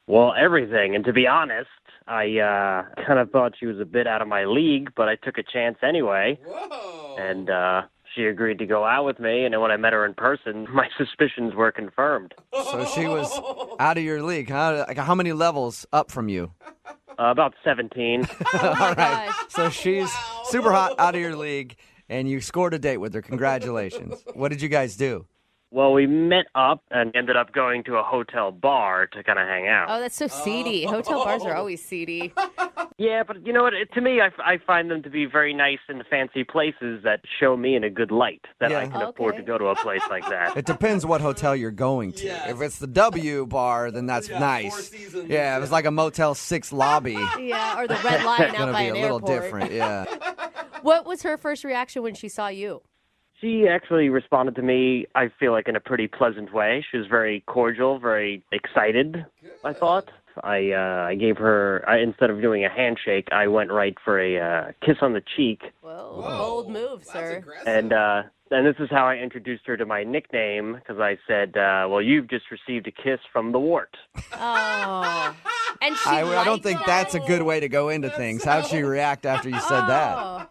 Well, everything. And to be honest, I kind of thought she was a bit out of my league, but I took a chance anyway. Whoa. And she agreed to go out with me. And then when I met her in person, my suspicions were confirmed. So she was out of your league. How many levels up from you? About 17. Oh my gosh. So she's super hot, out of your league, and you scored a date with her. Congratulations. What did you guys do? Well, we met up and ended up going to a hotel bar to kind of hang out. Oh, that's so seedy. Hotel bars are always seedy. Yeah, but you know what? To me, I find them to be very nice and fancy places that show me in a good light, that I can afford to go to a place like that. It depends what hotel you're going to. Yes. If it's the W bar, then that's Yeah, nice. Four Seasons. Yeah, if it's like a Motel 6 lobby, Yeah, or the Red Lion it's out going to by be an a little airport. different. Yeah. What was her first reaction when she saw you? She actually responded to me, I feel like, in a pretty pleasant way. She was very cordial, very excited, I thought. I gave her, instead of doing a handshake, I went right for a kiss on the cheek. Whoa. Bold move, sir. And this is how I introduced her to my nickname, because I said, well, you've just received a kiss from the Wart. Oh. And she I don't think that's a good way to go into things. How'd she react after you said that?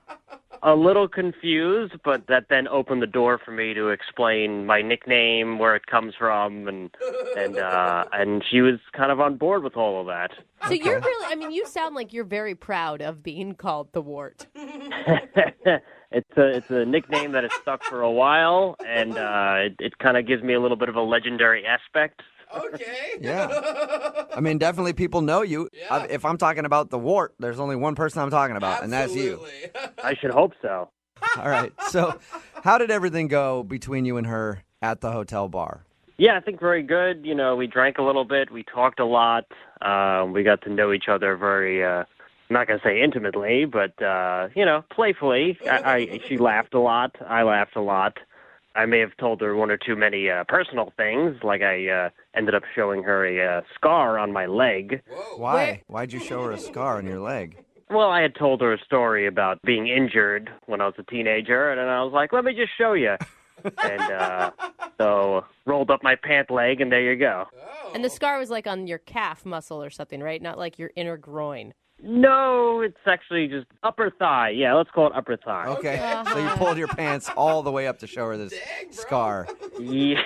A little confused, but that then opened the door for me to explain my nickname, where it comes from, and she was kind of on board with all of that. So you're really, I mean, you sound like you're very proud of being called the Wart. It's a nickname that has stuck for a while, and it kind of gives me a little bit of a legendary aspect. Okay. Yeah. I mean, definitely people know you. Yeah. If I'm talking about the Wart, there's only one person I'm talking about, and that's you. Absolutely. I should hope so. All right. So how did everything go between you and her at the hotel bar? Yeah, I think very good. You know, we drank a little bit. We talked a lot. We got to know each other very, I'm not going to say intimately, but, playfully. She laughed a lot. I laughed a lot. I may have told her one or too many personal things, like I ended up showing her a scar on my leg. Whoa. Why? Why'd you show her a scar on your leg? Well, I had told her a story about being injured when I was a teenager, and then I was like, let me just show you. And so rolled up my pant leg, and there you go. And the scar was like on your calf muscle or something, right? Not like your inner groin. No, it's actually just upper thigh. Yeah, let's call it upper thigh. Okay. So you pulled your pants all the way up to show her this scar. Yeah.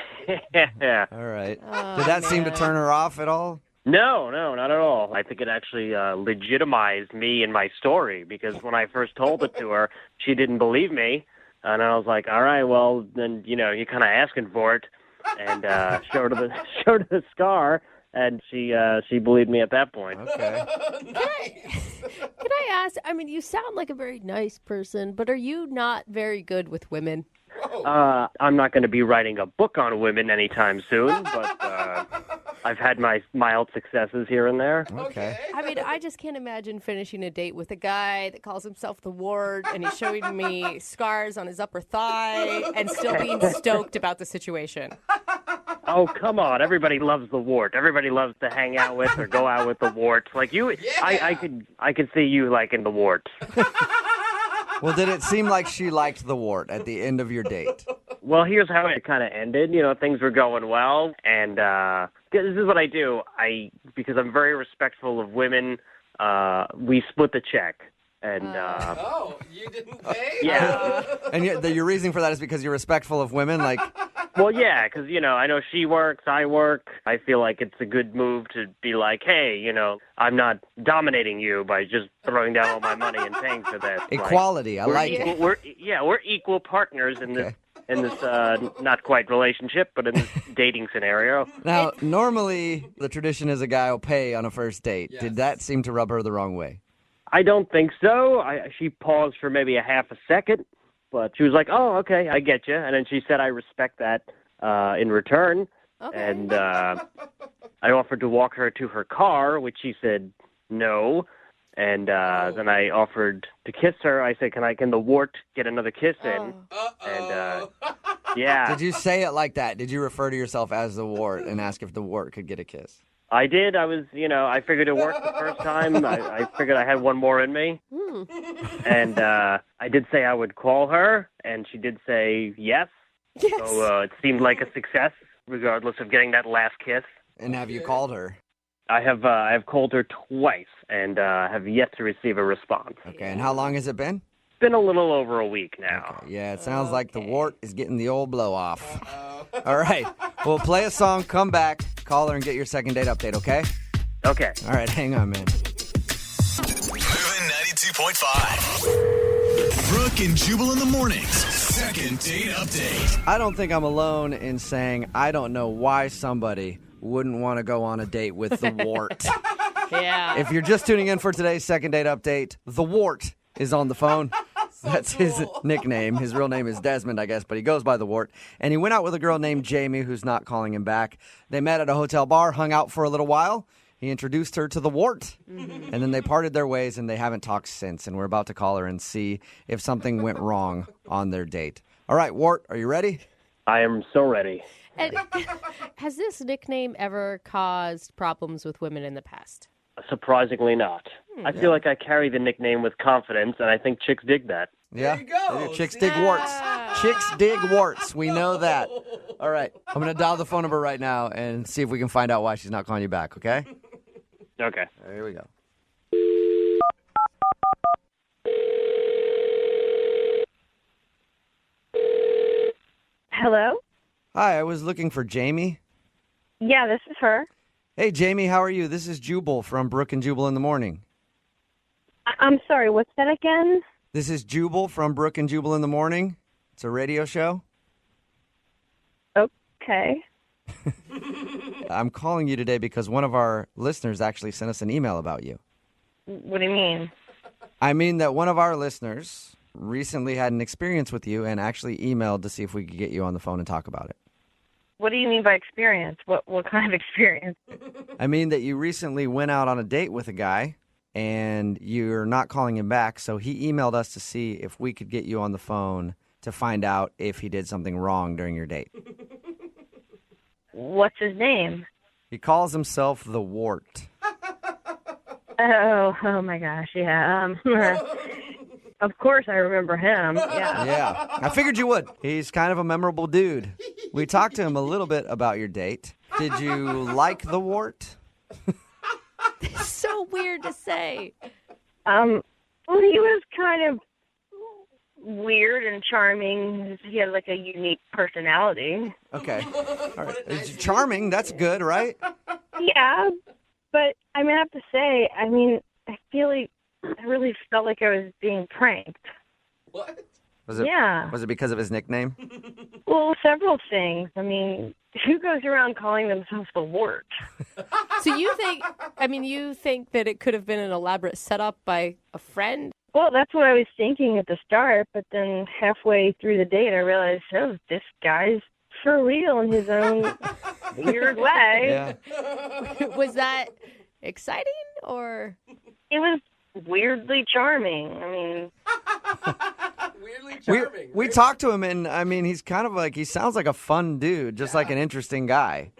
All right. Oh, Did that seem to turn her off at all? No, not at all. I think it actually legitimized me and my story, because when I first told it to her, she didn't believe me. And I was like, all right, well, then, you're kind of asking for it. And showed her the scar. And she believed me at that point. Okay. Can I ask, I mean, you sound like a very nice person, but are you not very good with women? I'm not going to be writing a book on women anytime soon, but I've had my mild successes here and there. Okay. I mean, I just can't imagine finishing a date with a guy that calls himself the Wart and he's showing me scars on his upper thigh and still being stoked about the situation. Oh, come on. Everybody loves the Wart. Everybody loves to hang out with or go out with the Wart. Like you, I could see you liking the Wart. Well, did it seem like she liked the Wart at the end of your date? Well, here's how it kind of ended. Things were going well, and this is what I do. Because I'm very respectful of women, we split the check. And you didn't pay? Yeah. And your reasoning for that is because you're respectful of women? Like, well, yeah, because, I know she works, I work. I feel like it's a good move to be like, hey, I'm not dominating you by just throwing down all my money and paying for this. Equality, I like it. We're equal partners in this. In this not quite relationship, but in this dating scenario. Now, normally the tradition is a guy will pay on a first date. Yes. Did that seem to rub her the wrong way? I don't think so. She paused for maybe a half a second, but she was like, oh, okay, I get you. And then she said, I respect that. in return. Okay. And I offered to walk her to her car, which she said no. And then I offered to kiss her. I said, can the wart get another kiss in? And yeah. Did you say it like that? Did you refer to yourself as the wart and ask if the wart could get a kiss? I did. I was, I figured it worked the first time. I figured I had one more in me. And I did say I would call her, and she did say yes. So it seemed like a success, regardless of getting that last kiss. And have you called her? I have called her twice and have yet to receive a response. Okay, and how long has it been? It's been a little over a week now. Okay, yeah, it sounds like the wart is getting the old blow off. All right, we'll play a song, come back, call her, and get your second date update, okay? Okay. All right, hang on, man. Moving 92.5. Brooke and Jubal in the mornings. Second date update. I don't think I'm alone in saying I don't know why somebody wouldn't want to go on a date with the wart. Yeah. If you're just tuning in for today's second date update, the wart is on the phone. That's his nickname. His real name is Desmond, I guess, but he goes by the wart. And he went out with a girl named Jamie, who's not calling him back. They met at a hotel bar, hung out for a little while. He introduced her to the wart. And then they parted their ways, and they haven't talked since. And we're about to call her and see if something went wrong on their date. All right, Wart, are you ready? I am so ready. And has this nickname ever caused problems with women in the past? Surprisingly not. I feel like I carry the nickname with confidence, and I think chicks dig that. Yeah. There you go. Chicks dig warts. Chicks dig warts. We know that. All right. I'm going to dial the phone number right now and see if we can find out why she's not calling you back, okay? Okay. Here we go. Hello? Hi, I was looking for Jamie. Yeah, this is her. Hey, Jamie, how are you? This is Jubal from Brooke and Jubal in the morning. I'm sorry, what's that again? This is Jubal from Brooke and Jubal in the morning. It's a radio show. Okay. I'm calling you today because one of our listeners actually sent us an email about you. What do you mean? I mean that one of our listeners recently had an experience with you and actually emailed to see if we could get you on the phone and talk about it. What do you mean by experience? What kind of experience? I mean that you recently went out on a date with a guy and you're not calling him back, so he emailed us to see if we could get you on the phone to find out if he did something wrong during your date. What's his name? He calls himself the Wart. Oh my gosh, yeah. Of course I remember him, yeah. Yeah, I figured you would. He's kind of a memorable dude. We talked to him a little bit about your date. Did you like the Wart? It's so weird to say. Well, he was kind of weird and charming. He had like a unique personality. Okay. All right. It's charming. That's good, right? Yeah, but I mean, I have to say, I really felt like I was being pranked. What? Was it? Yeah. Was it because of his nickname? Well, several things. I mean, who goes around calling themselves the Wart? So you think that it could have been an elaborate setup by a friend? Well, that's what I was thinking at the start, but then halfway through the date, I realized, oh, this guy's for real in his own weird way. Yeah. Was that exciting or? It was weirdly charming. I mean, Weirdly charming. We talked to him, and I mean, he's kind of like, he sounds like a fun dude, just like an interesting guy.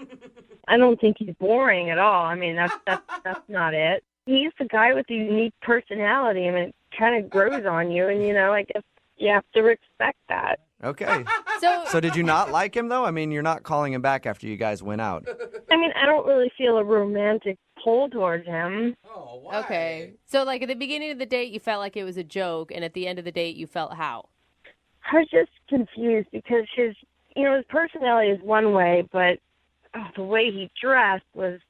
I don't think he's boring at all. I mean, that's not it. He's the guy with the unique personality. I mean, it kind of grows on you, and I guess you have to respect that. Okay. So did you not like him, though? I mean, you're not calling him back after you guys went out. I mean, I don't really feel a romantic pull towards him. Oh, why? Okay. So like at the beginning of the date, you felt like it was a joke, and at the end of the date, you felt how? I was just confused because his personality is one way, but the way he dressed was,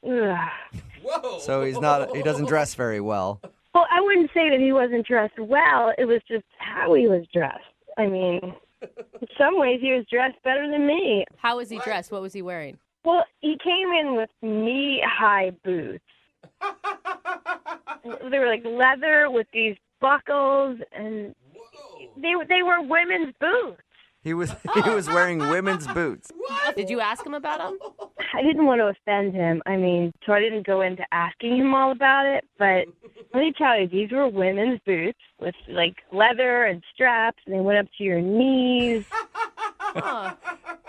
ugh. Whoa. So he doesn't dress very well. Well, I wouldn't say that he wasn't dressed well. It was just how he was dressed. I mean, in some ways, he was dressed better than me. How was he dressed? What was he wearing? Well, he came in with knee-high boots. They were like leather with these buckles, and they were women's boots. He was wearing women's boots. Did you ask him about them? I didn't want to offend him. I mean, so I didn't go into asking him all about it. But let me tell you, these were women's boots with like leather and straps, and they went up to your knees.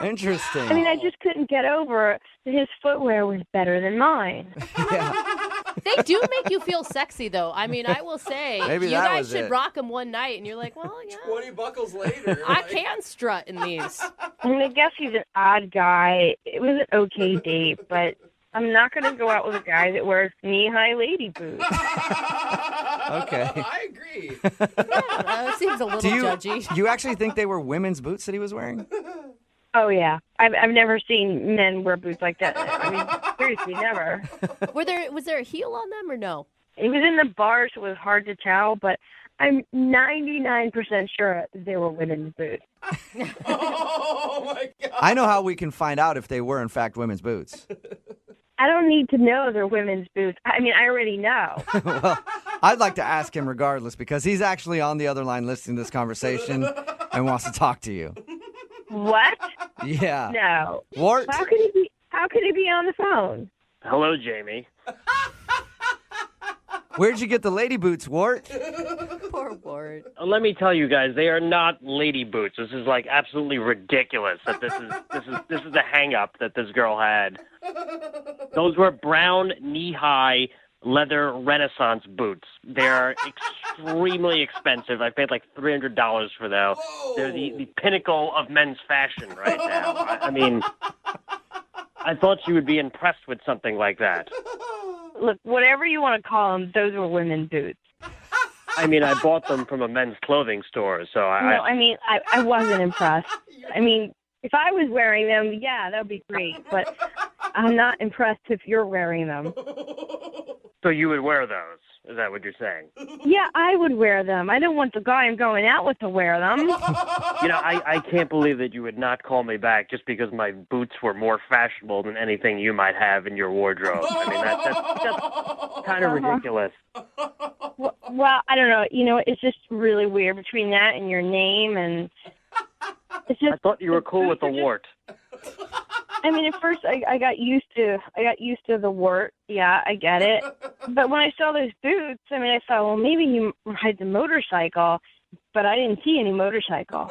Interesting. I mean, I just couldn't get over that his footwear was better than mine. They do make you feel sexy, though. I mean, I will say, Maybe you that guys was should it. rock them one night, and you're like, well, yeah. 20 buckles later. I can strut in these. I mean, I guess he's an odd guy. It was an okay date, but I'm not going to go out with a guy that wears knee-high lady boots. Okay. I agree. It seems a little judgy. Do you actually think they were women's boots that he was wearing? Oh, yeah. I've never seen men wear boots like that. I mean, seriously, never. Was there a heel on them or no? It was in the bar, so it was hard to tell, but I'm 99% sure they were women's boots. Oh, my God. I know how we can find out if they were, in fact, women's boots. I don't need to know they're women's boots. I mean, I already know. Well, I'd like to ask him regardless because he's actually on the other line listening to this conversation and wants to talk to you. What? Yeah. No. Wart? How could he be on the phone? Hello, Jamie. Where'd you get the lady boots, Wart? Poor Ward. Let me tell you guys, they are not lady boots. This is like absolutely ridiculous that this is the hang up that this girl had. Those were brown knee-high leather Renaissance boots. They're extremely expensive. I paid like $300 for them. They're the pinnacle of men's fashion right now. I mean, I thought you would be impressed with something like that. Look, whatever you want to call them, those were women's boots. I mean, I bought them from a men's clothing store, so I wasn't impressed. I mean, if I was wearing them, yeah, that would be great. But I'm not impressed if you're wearing them. So you would wear those? Is that what you're saying? Yeah, I would wear them. I don't want the guy I'm going out with to wear them. You know, I can't believe that you would not call me back just because my boots were more fashionable than anything you might have in your wardrobe. I mean, that's kind of ridiculous. Well, I don't know. You know, it's just really weird between that and your name, and it's just. I thought you were cool with the wart. I mean, at first I got used to the wart. Yeah, I get it. But when I saw those boots, I mean, I thought, well, maybe he rides a motorcycle, but I didn't see any motorcycle.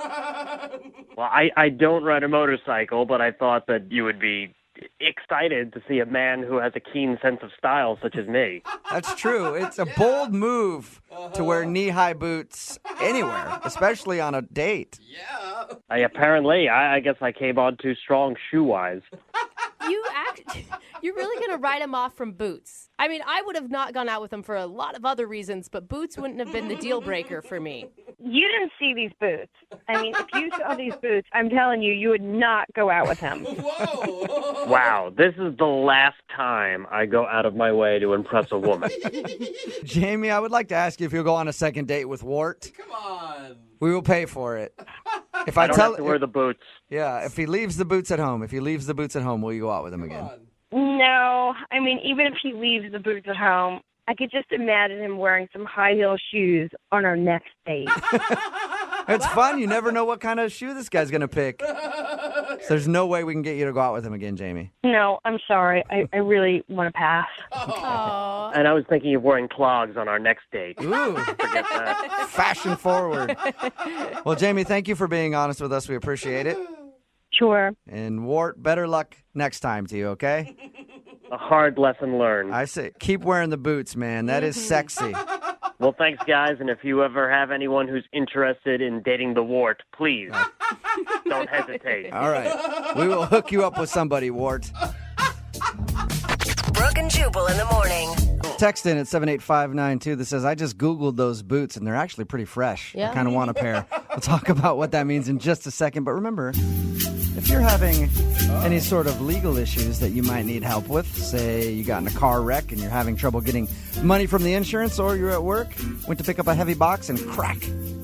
Well, I don't ride a motorcycle, but I thought that you would be excited to see a man who has a keen sense of style such as me. That's true. It's a bold move to wear knee-high boots anywhere, especially on a date. Apparently, I guess I came on too strong shoe-wise. You're really going to write him off from boots. I mean, I would have not gone out with him for a lot of other reasons, but boots wouldn't have been the deal breaker for me. You didn't see these boots. I mean, if you saw these boots, I'm telling you, you would not go out with him. Wow, this is the last time I go out of my way to impress a woman. Jamie, I would like to ask you if you'll go on a second date with Wart. Come on. We will pay for it. If I don't have to wear the boots. Yeah, if he leaves the boots at home, will you go out with him again? No. I mean, even if he leaves the boots at home, I could just imagine him wearing some high-heel shoes on our next date. It's fun. You never know what kind of shoe this guy's going to pick. So there's no way we can get you to go out with him again, Jamie. No, I'm sorry. I really want to pass. And I was thinking of wearing clogs on our next date. Ooh. Forget that. Fashion forward. Well, Jamie, thank you for being honest with us. We appreciate it. Sure. And Wart, better luck next time to you, okay? A hard lesson learned. I say, keep wearing the boots, man. That is sexy. Well, thanks, guys. And if you ever have anyone who's interested in dating the Wart, please don't hesitate. All right. We will hook you up with somebody, Wart. Brooke and Jubal in the morning. Text in at 78592 that says, I just Googled those boots, and they're actually pretty fresh. Yeah. I kind of want a pair. We'll talk about what that means in just a second. But remember, if you're having any sort of legal issues that you might need help with, say you got in a car wreck and you're having trouble getting money from the insurance, or you're at work, went to pick up a heavy box and crack,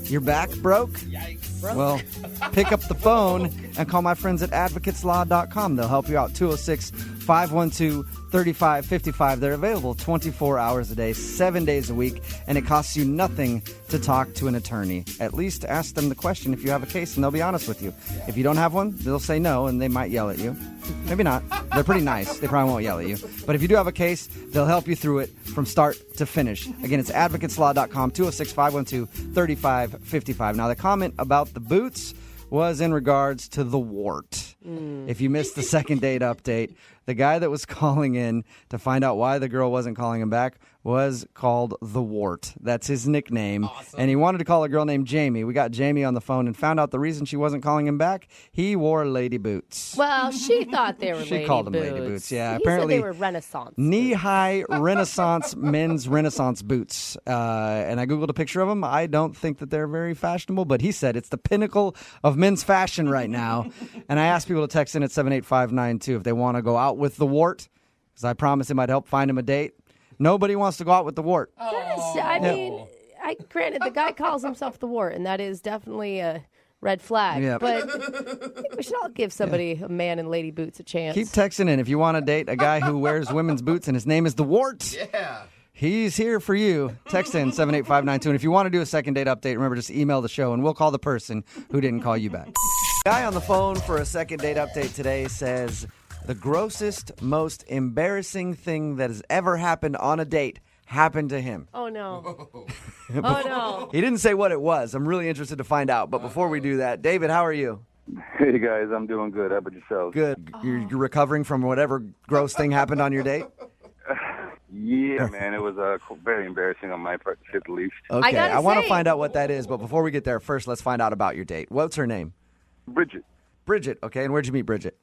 your back broke. Yikes. Well, pick up the phone and call my friends at advocateslaw.com. They'll help you out. 206-512-3555. They're available 24 hours a day, 7 days a week, and it costs you nothing to talk to an attorney. At least ask them the question if you have a case, and they'll be honest with you. If you don't have one, they'll say no, and they might yell at you. Maybe not. They're pretty nice. They probably won't yell at you. But if you do have a case, they'll help you through it from start to finish. Again, it's advocateslaw.com, 206-512-3555. Now, the comment about the boots was in regards to the wart. If you missed the second date update, the guy that was calling in to find out why the girl wasn't calling him back was called the Wart. That's his nickname. Awesome. And he wanted to call a girl named Jamie. We got Jamie on the phone and found out the reason she wasn't calling him back. He wore lady boots. Well, she thought they were She called them lady boots. Yeah, He apparently said they were Renaissance. knee-high Renaissance men's Renaissance boots. And I Googled a picture of them. I don't think that they're very fashionable, but he said it's the pinnacle of men's fashion right now. And I asked people to text in at 78592 if they want to go out with the Wart, because I promised it might help find him a date. Nobody wants to go out with the Wart. That is, I mean, granted, the guy calls himself the Wart, and that is definitely a red flag. Yep. But I think we should all give somebody, a man in lady boots, a chance. Keep texting in if you want to date a guy who wears women's boots and his name is the Wart. Yeah. He's here for you. Text in 78592. And if you want to do a second date update, remember, just email the show and we'll call the person who didn't call you back. Guy on the phone for a second date update today says the grossest, most embarrassing thing that has ever happened on a date happened to him. Oh, no. Oh, no. He didn't say what it was. I'm really interested to find out. But before we do that, David, how are you? Hey, guys, I'm doing good. How about yourself? Good. You're recovering from whatever gross thing happened on your date? Yeah, man, it was very embarrassing on my part, to say the least. Okay, I want to find out what that is. But before we get there, first, let's find out about your date. What's her name? Bridget. Bridget, okay. And where'd you meet Bridget?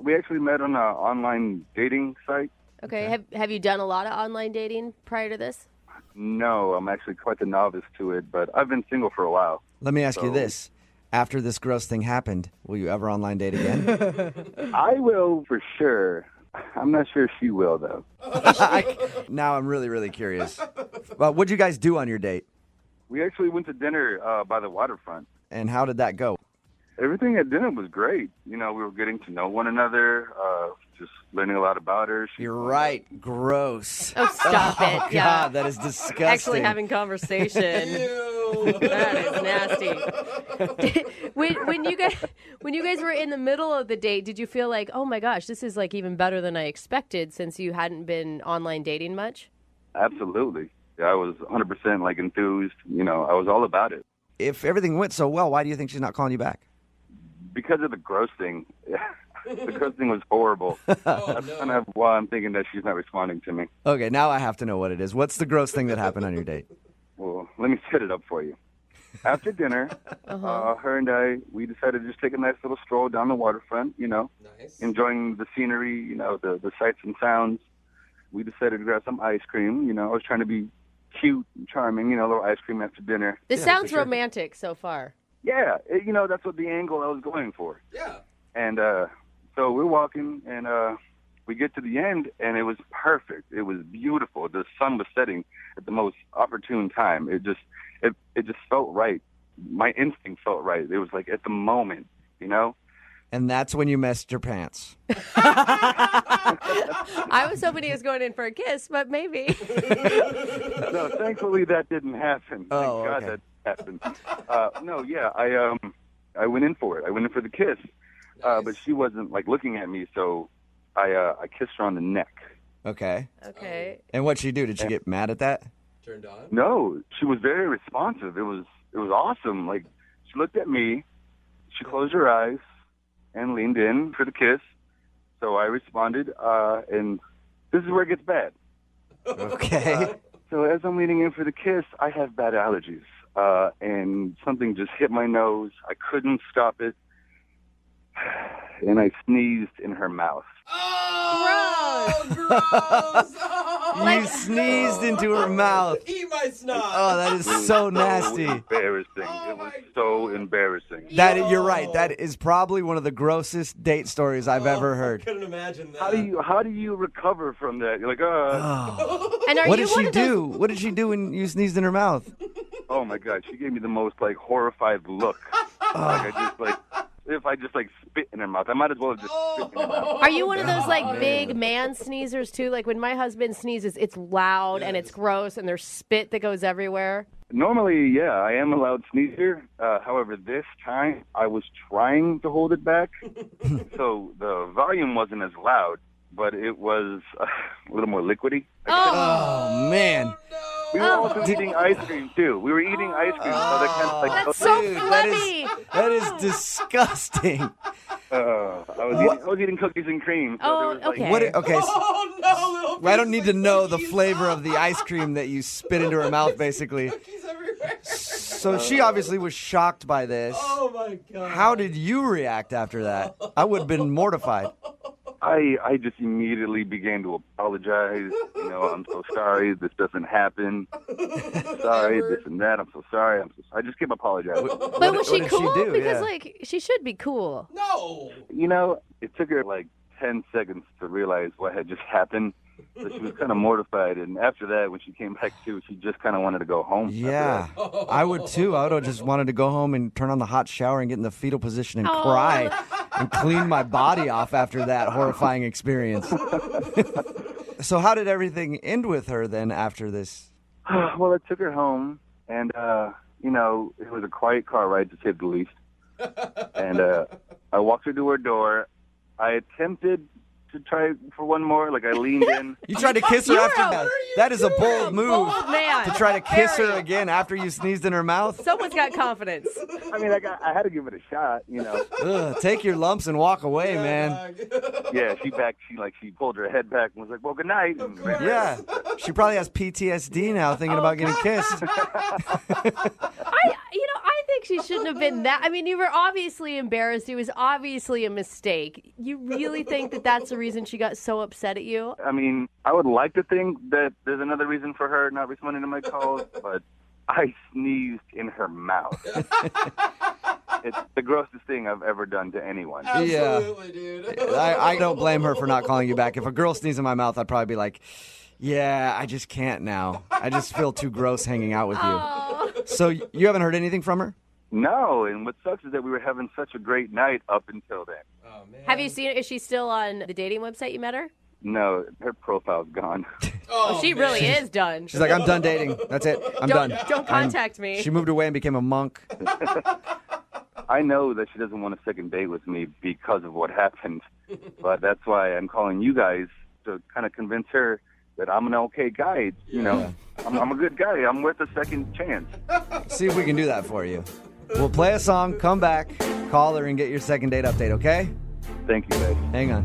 We actually met on an online dating site. Okay, have you done a lot of online dating prior to this? No, I'm actually quite the novice to it, but I've been single for a while. Let me ask you this. After this gross thing happened, will you ever online date again? I will for sure. I'm not sure she will, though. Now I'm really, really curious. Well, what'd you guys do on your date? We actually went to dinner by the waterfront. And how did that go? Everything at dinner was great. You know, we were getting to know one another, just learning a lot is lot. You're right. Gross. Oh, stop it. God, Yeah. that is disgusting. Actually having conversation. That is nasty. when you guys were in the middle of the date, did you feel like, oh my gosh, this is like even better than I expected since you hadn't been online dating much? Absolutely. Yeah, I was 100% like enthused. You know, I was all about it. If everything went so well, why do you think she's not calling you back? Because of the gross thing. The gross thing was horrible. That's kind of why I'm thinking that she's not responding to me. Okay, now I have to know what it is. What's the gross thing that happened on your date? Well, let me set it up for you. After dinner, her and I, we decided to just take a nice little stroll down the waterfront, you know, enjoying the scenery, you know, the sights and sounds. We decided to grab some ice cream. You know, I was trying to be cute and charming, you know, a little ice cream after dinner. This sounds romantic so far. Yeah, you know, that's what the angle I was going for. Yeah. And so we're walking, and we get to the end, and it was perfect. It was beautiful. The sun was setting at the most opportune time. It just felt right. My instinct felt right. It was like at the moment, you know? And that's when you messed your pants. I was hoping he was going in for a kiss, but maybe. No, thankfully that didn't happen. Oh, Thank God that happened. No, yeah, I went in for it. I went in for the kiss. But she wasn't like looking at me, so I kissed her on the neck. Okay. Okay. And what'd she do? Did she get mad at that? Turned on? No, she was very responsive. It was awesome. Like, she looked at me, she closed her eyes, and leaned in for the kiss. So I responded, and this is where it gets bad. Okay. So as I'm leaning in for the kiss, I have bad allergies, and something just hit my nose. I couldn't stop it, and I sneezed in her mouth. Oh, gross! You sneezed into her mouth. Eat my snot. Oh, that is so nasty. Embarrassing. It was so embarrassing. You're right. That is probably one of the grossest date stories I've ever heard. I couldn't imagine that. How do you recover from that? You're like, And what did she do? What did she do when you sneezed in her mouth? Oh my God, she gave me the most like horrified look. If I just spit in her mouth, I might as well have just spit in her mouth. Are you one of those big man sneezers too? Like when my husband sneezes, it's loud and it's gross and there's spit that goes everywhere. Normally, yeah, I am a loud sneezer. However, this time I was trying to hold it back, so the volume wasn't as loud, but it was a little more liquidy. Oh man. We were also eating ice cream, too. We were eating ice cream. So that kind of That's so phlegmy. That is disgusting. I was eating cookies and cream. So there was Okay. Oh, no, I don't need to know the flavor of the ice cream that you spit into her mouth, basically. So she obviously was shocked by this. Oh, my God. How did you react after that? I would have been mortified. I just immediately began to apologize. I'm so sorry. This doesn't happen. Sorry, this and that. I'm so sorry. I just kept apologizing. But was she cool? Because she should be cool. No. It took her 10 seconds to realize what had just happened. So she was kind of mortified. And after that, when she came back to, she just kind of wanted to go home. Yeah, I would too. I would have just wanted to go home and turn on the hot shower and get in the fetal position and cry and clean my body off after that horrifying experience. So how did everything end with her then after this? Well, I took her home, and, it was a quiet car ride, to say the least. And I walked her to her door. I attempted to try for one more. I leaned in. You tried to kiss her after that. That is a bold move. Bold man. To try to kiss her again after you sneezed in her mouth. Someone's got confidence. I mean, I had to give it a shot, Ugh, take your lumps and walk away, man. Yeah, she pulled her head back and was like, well, good night. And Yeah, she probably has PTSD now thinking about getting kissed. I think she shouldn't have been that. I mean, you were obviously embarrassed. It was obviously a mistake. You really think that that's the reason she got so upset at you? I mean, I would like to think that there's another reason for her not responding to my calls, but I sneezed in her mouth. It's the grossest thing I've ever done to anyone. Absolutely, dude. I don't blame her for not calling you back. If a girl sneezed in my mouth, I'd probably be like, yeah, I just can't now. I just feel too gross hanging out with you. Oh. So you haven't heard anything from her? No, and what sucks is that we were having such a great night up until then. Oh, man. Have you seen her? Is she still on the dating website you met her? No, her profile's gone. Oh, she really is done. She's like, I'm done dating. That's it. I'm done. Don't contact me. She moved away and became a monk. I know that she doesn't want a second date with me because of what happened, but that's why I'm calling you guys to kind of convince her that I'm an okay guy. I'm a good guy. I'm worth a second chance. See if we can do that for you. We'll play a song, come back, call her, and get your second date update, okay? Thank you, guys. Hang on.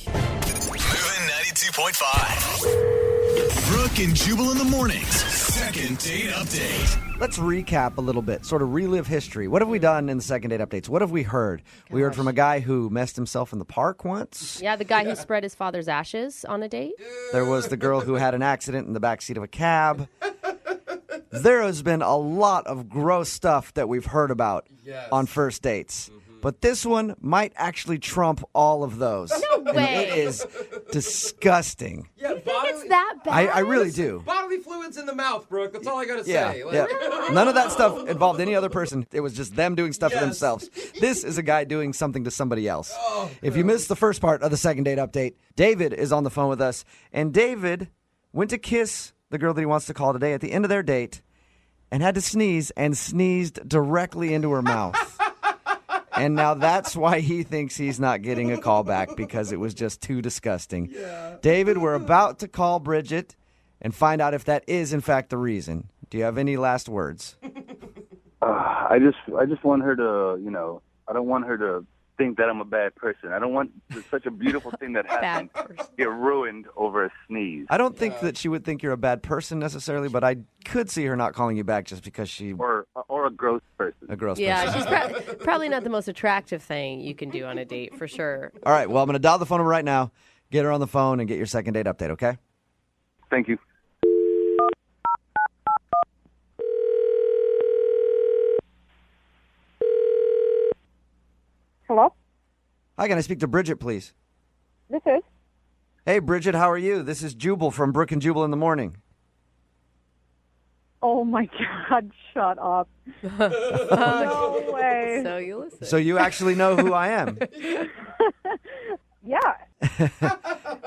Moving 92.5. Brooke and Jubal in the mornings. Second date update. Let's recap a little bit, sort of relive history. What have we done in the second date updates? What have we heard? We heard from a guy who messed himself in the park once. Yeah, the guy who spread his father's ashes on a date. There was the girl who had an accident in the backseat of a cab. There has been a lot of gross stuff that we've heard about on first dates. But this one might actually trump all of those. No way. And it is disgusting. Yeah, You think it's that bad? I really do. Bodily fluids in the mouth, Brooke. That's all I got to Yeah, say. yeah. None of that stuff involved any other person. It was just them doing stuff to themselves. This is a guy doing something to somebody else. If you missed the first part of the second date update, David is on the phone with us. And David went to kiss the girl that he wants to call today at the end of their date and had to sneeze and sneezed directly into her mouth. And now that's why he thinks he's not getting a call back, because it was just too disgusting. Yeah. David, we're about to call Bridget and find out if that is, in fact, the reason. Do you have any last words? I just want her to, I don't want her to think that I'm a bad person. I don't want such a beautiful thing that happened get ruined over a sneeze. I don't think that she would think you're a bad person necessarily, but I could see her not calling you back just because she... Or a gross person. A gross person. Yeah, she's probably not the most attractive thing you can do on a date, for sure. All right, well, I'm going to dial the phone number right now, get her on the phone, and get your second date update, okay? Thank you. Hello? Hi, can I speak to Bridget, please? This is. Hey, Bridget, how are you? This is Jubal from Brooke and Jubal in the morning. Oh my God! Shut up. No way. So you listen. So you actually know who I am. Yeah.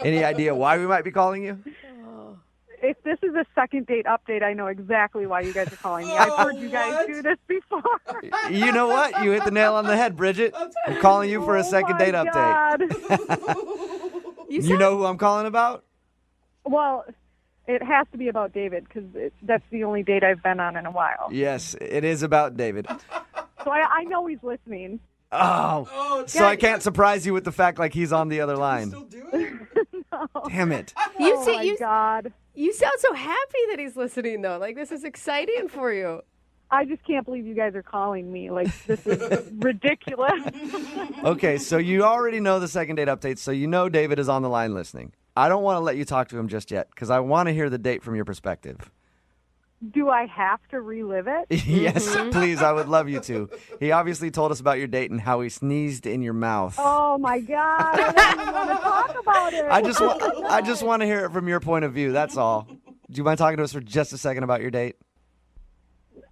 Any idea why we might be calling you? If this is a second date update, I know exactly why you guys are calling me. I've heard you guys do this before. You know what? You hit the nail on the head, Bridget. I'm calling you for a second date update. You know who I'm calling about? Well, it has to be about David because that's the only date I've been on in a while. Yes, it is about David. So I know he's listening. Oh, so I can't surprise you with the fact like he's on the other line. No. Damn it. God. You sound so happy that he's listening, though. Like, this is exciting for you. I just can't believe you guys are calling me. Like, this is ridiculous. Okay, so you already know the second date update, so you know David is on the line listening. I don't want to let you talk to him just yet because I want to hear the date from your perspective. Do I have to relive it? Yes, please. I would love you to. He obviously told us about your date and how he sneezed in your mouth. Oh, my God. I don't even want to talk about it. I just want to hear it from your point of view. That's all. Do you mind talking to us for just a second about your date?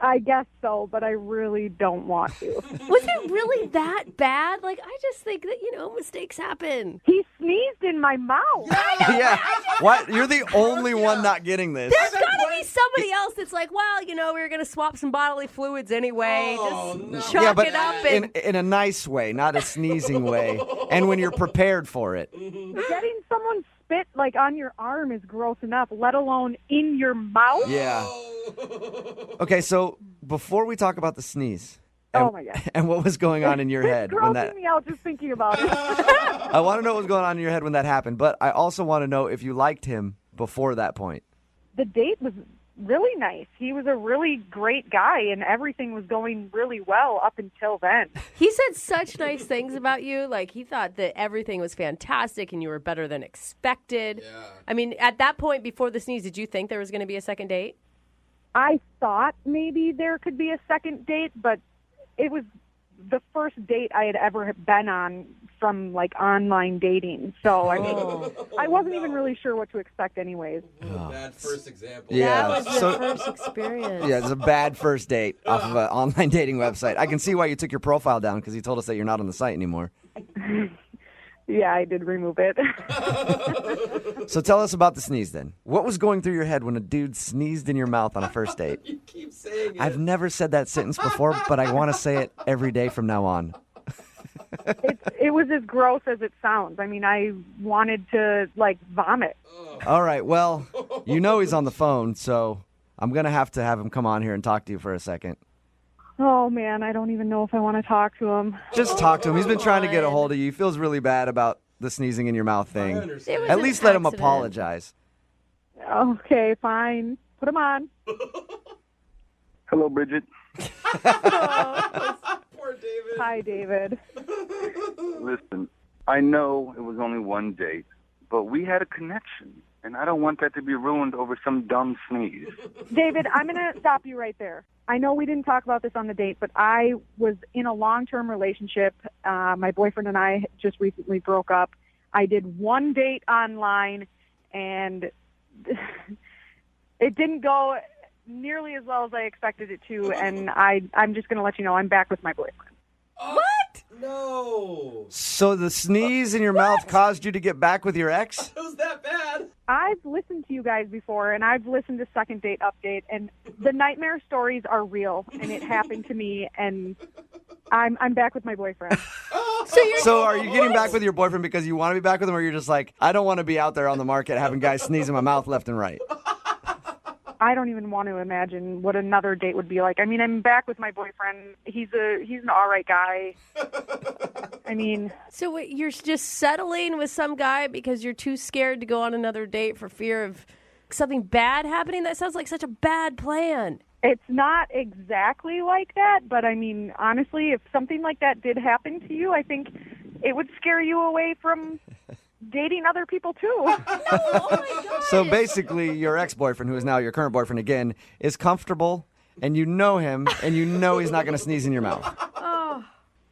I guess so, but I really don't want to. Was it really that bad? Like, I just think that, mistakes happen. He sneezed in my mouth. Yeah. What? You're the only one not getting this. There's got to be somebody else that's like, well, we were going to swap some bodily fluids anyway. Just chalk it up. In a nice way, not a sneezing way. And when you're prepared for it. Getting someone spit like on your arm is gross enough, let alone in your mouth. Yeah. Okay, so before we talk about the sneeze, oh my God, and what was going on in your head when that? It's grossing me out just thinking about it. I want to know what was going on in your head when that happened, but I also want to know if you liked him before that point. The date was really nice. He was a really great guy, and everything was going really well up until then. He said such nice things about you. Like, he thought that everything was fantastic and you were better than expected. Yeah. I mean, at that point before the sneeze, did you think there was going to be a second date? I thought maybe there could be a second date, but it was the first date I had ever been on from, like, online dating. So, I mean, I wasn't even really sure what to expect anyways. Bad first example. Yeah. That was your first experience. Yeah, it's a bad first date off of an online dating website. I can see why you took your profile down because he told us that you're not on the site anymore. Yeah, I did remove it. So tell us about the sneeze then. What was going through your head when a dude sneezed in your mouth on a first date? You keep saying it. I've never said that sentence before, but I want to say it every day from now on. It was as gross as it sounds. I mean, I wanted to, like, vomit. All right, well, you know he's on the phone, so I'm going to have him come on here and talk to you for a second. Oh, man, I don't even know if I want to talk to him. Just talk to him. He's been trying to get a hold of you. He feels really bad about the sneezing in your mouth thing. At least let him apologize. Okay, fine. Put him on. Hello, Bridget. Poor David. Hi, David. Listen, I know it was only one date, but we had a connection, and I don't want that to be ruined over some dumb sneeze. David, I'm going to stop you right there. I know we didn't talk about this on the date, but I was in a long-term relationship. My boyfriend and I just recently broke up. I did one date online, and it didn't go nearly as well as I expected it to, and I'm just going to let you know I'm back with my boyfriend. What? No. So the sneeze in your mouth caused you to get back with your ex? It was that bad. I've listened to you guys before, and I've listened to Second Date Update, and the nightmare stories are real, and it happened to me, and I'm back with my boyfriend. So are you getting back with your boyfriend because you want to be back with him, or you're just like, I don't want to be out there on the market having guys sneeze in my mouth left and right? I don't even want to imagine what another date would be like. I mean, I'm back with my boyfriend. He's an all right guy. I mean... So wait, you're just settling with some guy because you're too scared to go on another date for fear of something bad happening? That sounds like such a bad plan. It's not exactly like that, but I mean, honestly, if something like that did happen to you, I think it would scare you away from dating other people too. Oh my God. So basically, your ex-boyfriend, who is now your current boyfriend again, is comfortable, and you know him, and you know he's not going to sneeze in your mouth. Oh.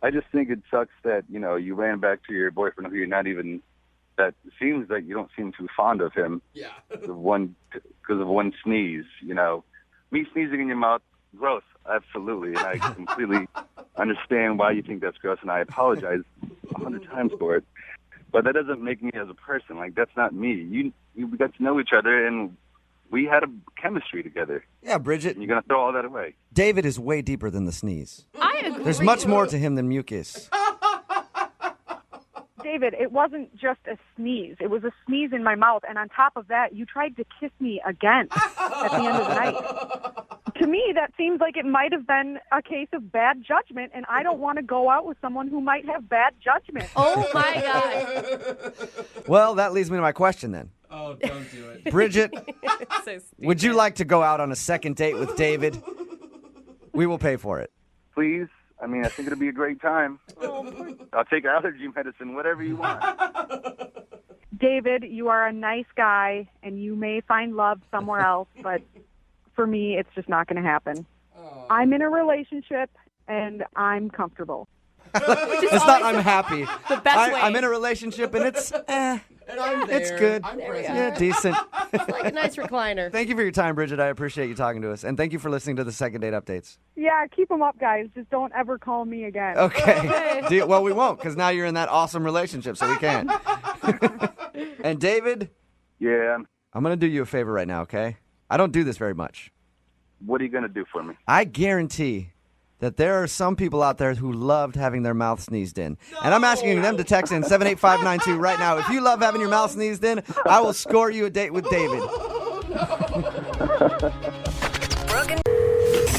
I just think it sucks that, you ran back to your boyfriend who you're not even, that seems like you don't seem too fond of him. Yeah. Because of one sneeze, me sneezing in your mouth, gross, absolutely. And I completely understand why you think that's gross, and I apologize 100 times for it. But that doesn't make me as a person. Like, that's not me. We got to know each other, and we had a chemistry together. Yeah, Bridget. And you're going to throw all that away. David is way deeper than the sneeze. I agree. There's much more to him than mucus. David, it wasn't just a sneeze. It was a sneeze in my mouth. And on top of that, you tried to kiss me again at the end of the night. To me, that seems like it might have been a case of bad judgment, and I don't want to go out with someone who might have bad judgment. Oh, my God. Well, that leads me to my question then. Oh, don't do it. Bridget, So would you like to go out on a second date with David? We will pay for it. Please. I mean, I think it'll be a great time. I'll take allergy medicine, whatever you want. David, you are a nice guy, and you may find love somewhere else, but for me, it's just not going to happen. I'm in a relationship, and I'm comfortable. It's not I'm happy. The best way. I'm in a relationship, and it's And I'm there. it's good. I'm There we present. go. Yeah, decent. It's like a nice recliner. Thank you for your time, Bridget. I appreciate you talking to us. And thank you for listening to the second date updates. Yeah, keep them up, guys. Just don't ever call me again. Okay. Well, we won't, because now you're in that awesome relationship, so we can't. And David? Yeah. I'm going to do you a favor right now, okay? I don't do this very much. What are you going to do for me? I guarantee that there are some people out there who loved having their mouth sneezed in. And I'm asking them to text in 78592 right now. If you love having your mouth sneezed in, I will score you a date with David.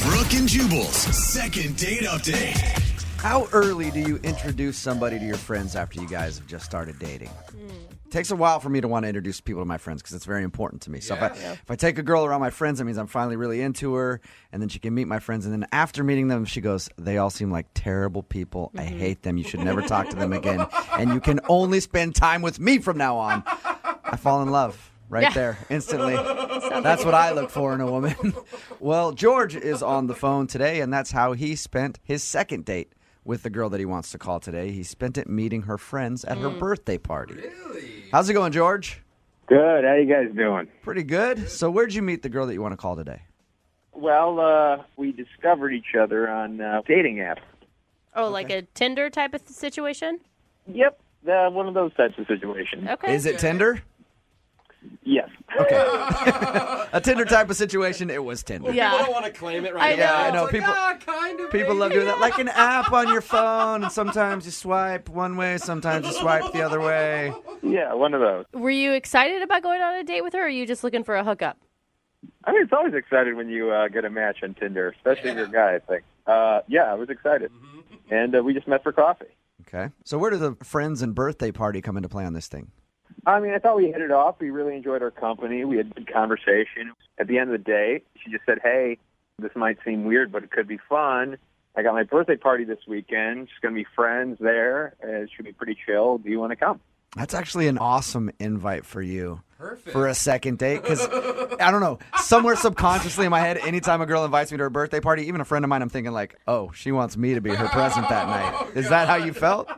Brooke and Jubal's second date update. How early do you introduce somebody to your friends after you guys have just started dating? It takes a while for me to want to introduce people to my friends because it's very important to me. So if I take a girl around my friends, that means I'm finally really into her, and then she can meet my friends. And then after meeting them, she goes, they all seem like terrible people. I hate them. You should never talk to them again. And you can only spend time with me from now on. I fall in love right there instantly. That's what I look for in a woman. Well, George is on the phone today, and that's how he spent his second date with the girl that he wants to call today. He spent it meeting her friends at her birthday party. Really? How's it going, George? Good. How you guys doing? Pretty good. So where'd you meet the girl that you want to call today? Well, we discovered each other on dating apps. Oh, like a Tinder type of situation? Yep, one of those types of situations. Okay. Is it Tinder? Yes. Okay. A Tinder type of situation, it was Tinder. Yeah. People don't want to claim it right now. I know. It's like, kind of. People love doing that. Like an app on your phone, and sometimes you swipe one way, sometimes you swipe the other way. Yeah, one of those. Were you excited about going on a date with her, or are you just looking for a hookup? I mean, it's always exciting when you get a match on Tinder, especially if you're a guy, I think. Yeah, I was excited. And we just met for coffee. Okay. So where did the friends and birthday party come into play on this thing? I mean, I thought we hit it off. We really enjoyed our company. We had good conversation. At the end of the day, she just said, hey, this might seem weird, but it could be fun. I got my birthday party this weekend. Just going to be friends there. It should be pretty chill. Do you want to come? That's actually an awesome invite for you. Perfect. For a second date. Because, I don't know, somewhere subconsciously in my head, anytime a girl invites me to her birthday party, even a friend of mine, I'm thinking like, oh, she wants me to be her present that night. Is that how you felt?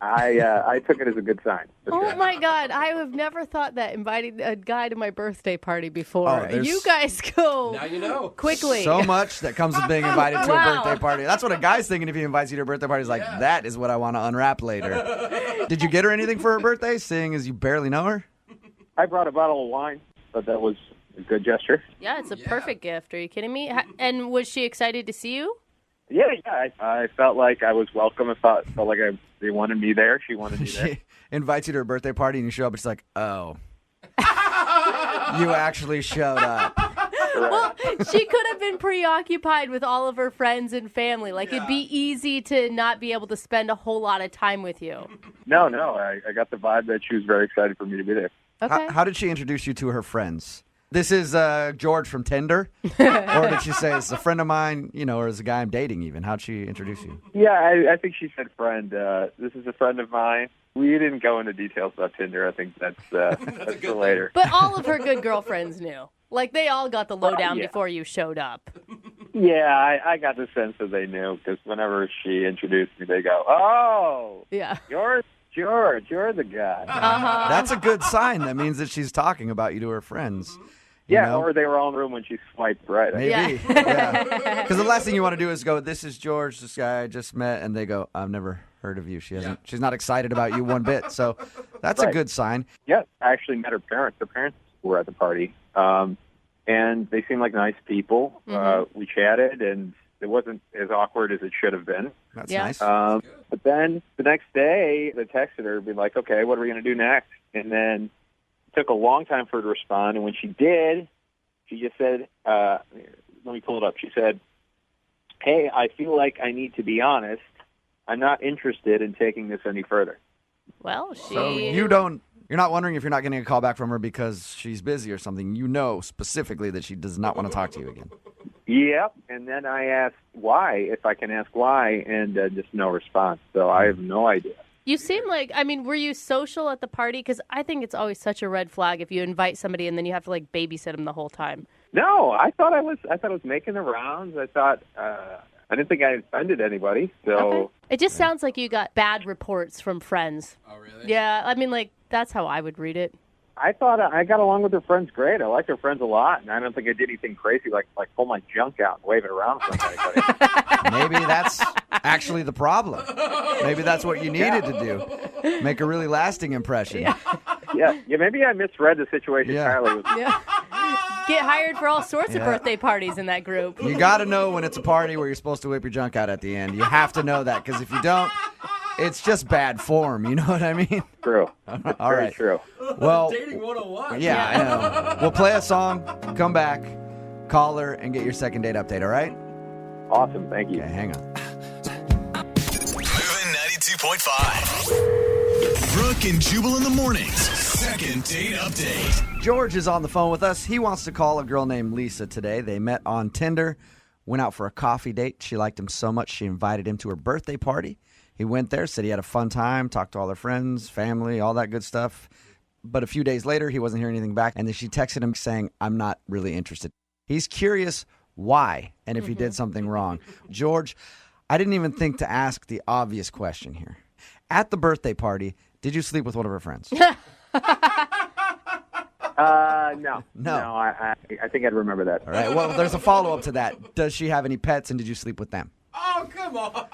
I took it as a good sign. Oh, my God. I have never thought that, inviting a guy to my birthday party before. Oh, there's- You guys go Now you know. quickly. So much that comes with being invited to Wow. a birthday party. That's what a guy's thinking if he invites you to a birthday party. He's like, that is what I want to unwrap later. Did you get her anything for her birthday, seeing as you barely know her? I brought a bottle of wine, but that was a good gesture. Yeah, it's a perfect gift. Are you kidding me? And was she excited to see you? Yeah. I felt like I was welcome. I felt like they wanted me there. She wanted me there. She invites you to her birthday party and you show up and she's like, oh. You actually showed up. Well, she could have been preoccupied with all of her friends and family. Like, it'd be easy to not be able to spend a whole lot of time with you. No. I got the vibe that she was very excited for me to be there. Okay. How did she introduce you to her friends? This is George from Tinder? Or did she say, it's a friend of mine, or is a guy I'm dating even? How'd she introduce you? Yeah, I think she said friend. This is a friend of mine. We didn't go into details about Tinder. I think that's for later. But all of her good girlfriends knew. Like, they all got the lowdown before you showed up. Yeah, I got the sense that they knew because whenever she introduced me, they go, oh, yeah, you're George, you're the guy. Uh-huh. That's a good sign. That means that she's talking about you to her friends. Yeah, or they were all in the room when she swiped right. Maybe. Yeah. Because the last thing you want to do is go, this is George, this guy I just met, and they go, I've never heard of you. She's not excited about you one bit. So that's a good sign. Yeah, I actually met her parents. Her parents were at the party, and they seemed like nice people. We chatted, and it wasn't as awkward as it should have been. That's nice. But then the next day, they texted her, be like, okay, what are we going to do next? And then it took a long time for her to respond, and when she did, she just said, let me pull it up. She said, hey, I feel like I need to be honest. I'm not interested in taking this any further. Well, So you're not wondering if you're not getting a call back from her because she's busy or something. You know specifically that she does not want to talk to you again. Yep, and then I asked why, if I can ask why, and just no response. So I have no idea. You seem like, I mean, were you social at the party? Because I think it's always such a red flag if you invite somebody and then you have to like babysit them the whole time. No, I thought I was making the rounds. I thought I didn't think I offended anybody. So It just sounds like you got bad reports from friends. Oh, really? Yeah, I mean, like, that's how I would read it. I thought I got along with her friends great. I like her friends a lot, and I don't think I did anything crazy like pull my junk out and wave it around for anybody. Maybe that's actually the problem. Maybe that's what you needed to do. Make a really lasting impression. Yeah, maybe I misread the situation entirely. Get hired for all sorts of birthday parties in that group. You got to know when it's a party where you're supposed to whip your junk out at the end. You have to know that, because if you don't, it's just bad form. You know what I mean? True. All right. True. Well, Dating 101. Yeah, I know. We'll play a song, come back, call her, and get your second date update, all right? Awesome. Thank you. Okay, hang on. Moving 92.5. Brooke and Jubal in the mornings. Second date update. George is on the phone with us. He wants to call a girl named Lisa today. They met on Tinder, went out for a coffee date. She liked him so much she invited him to her birthday party. He went there, said he had a fun time, talked to all their friends, family, all that good stuff. But a few days later, he wasn't hearing anything back, and then she texted him saying, I'm not really interested. He's curious why and if he did something wrong. George, I didn't even think to ask the obvious question here. At the birthday party, did you sleep with one of her friends? No. I think I'd remember that. All right, well, there's a follow-up to that. Does she have any pets, and did you sleep with them? Oh, come on.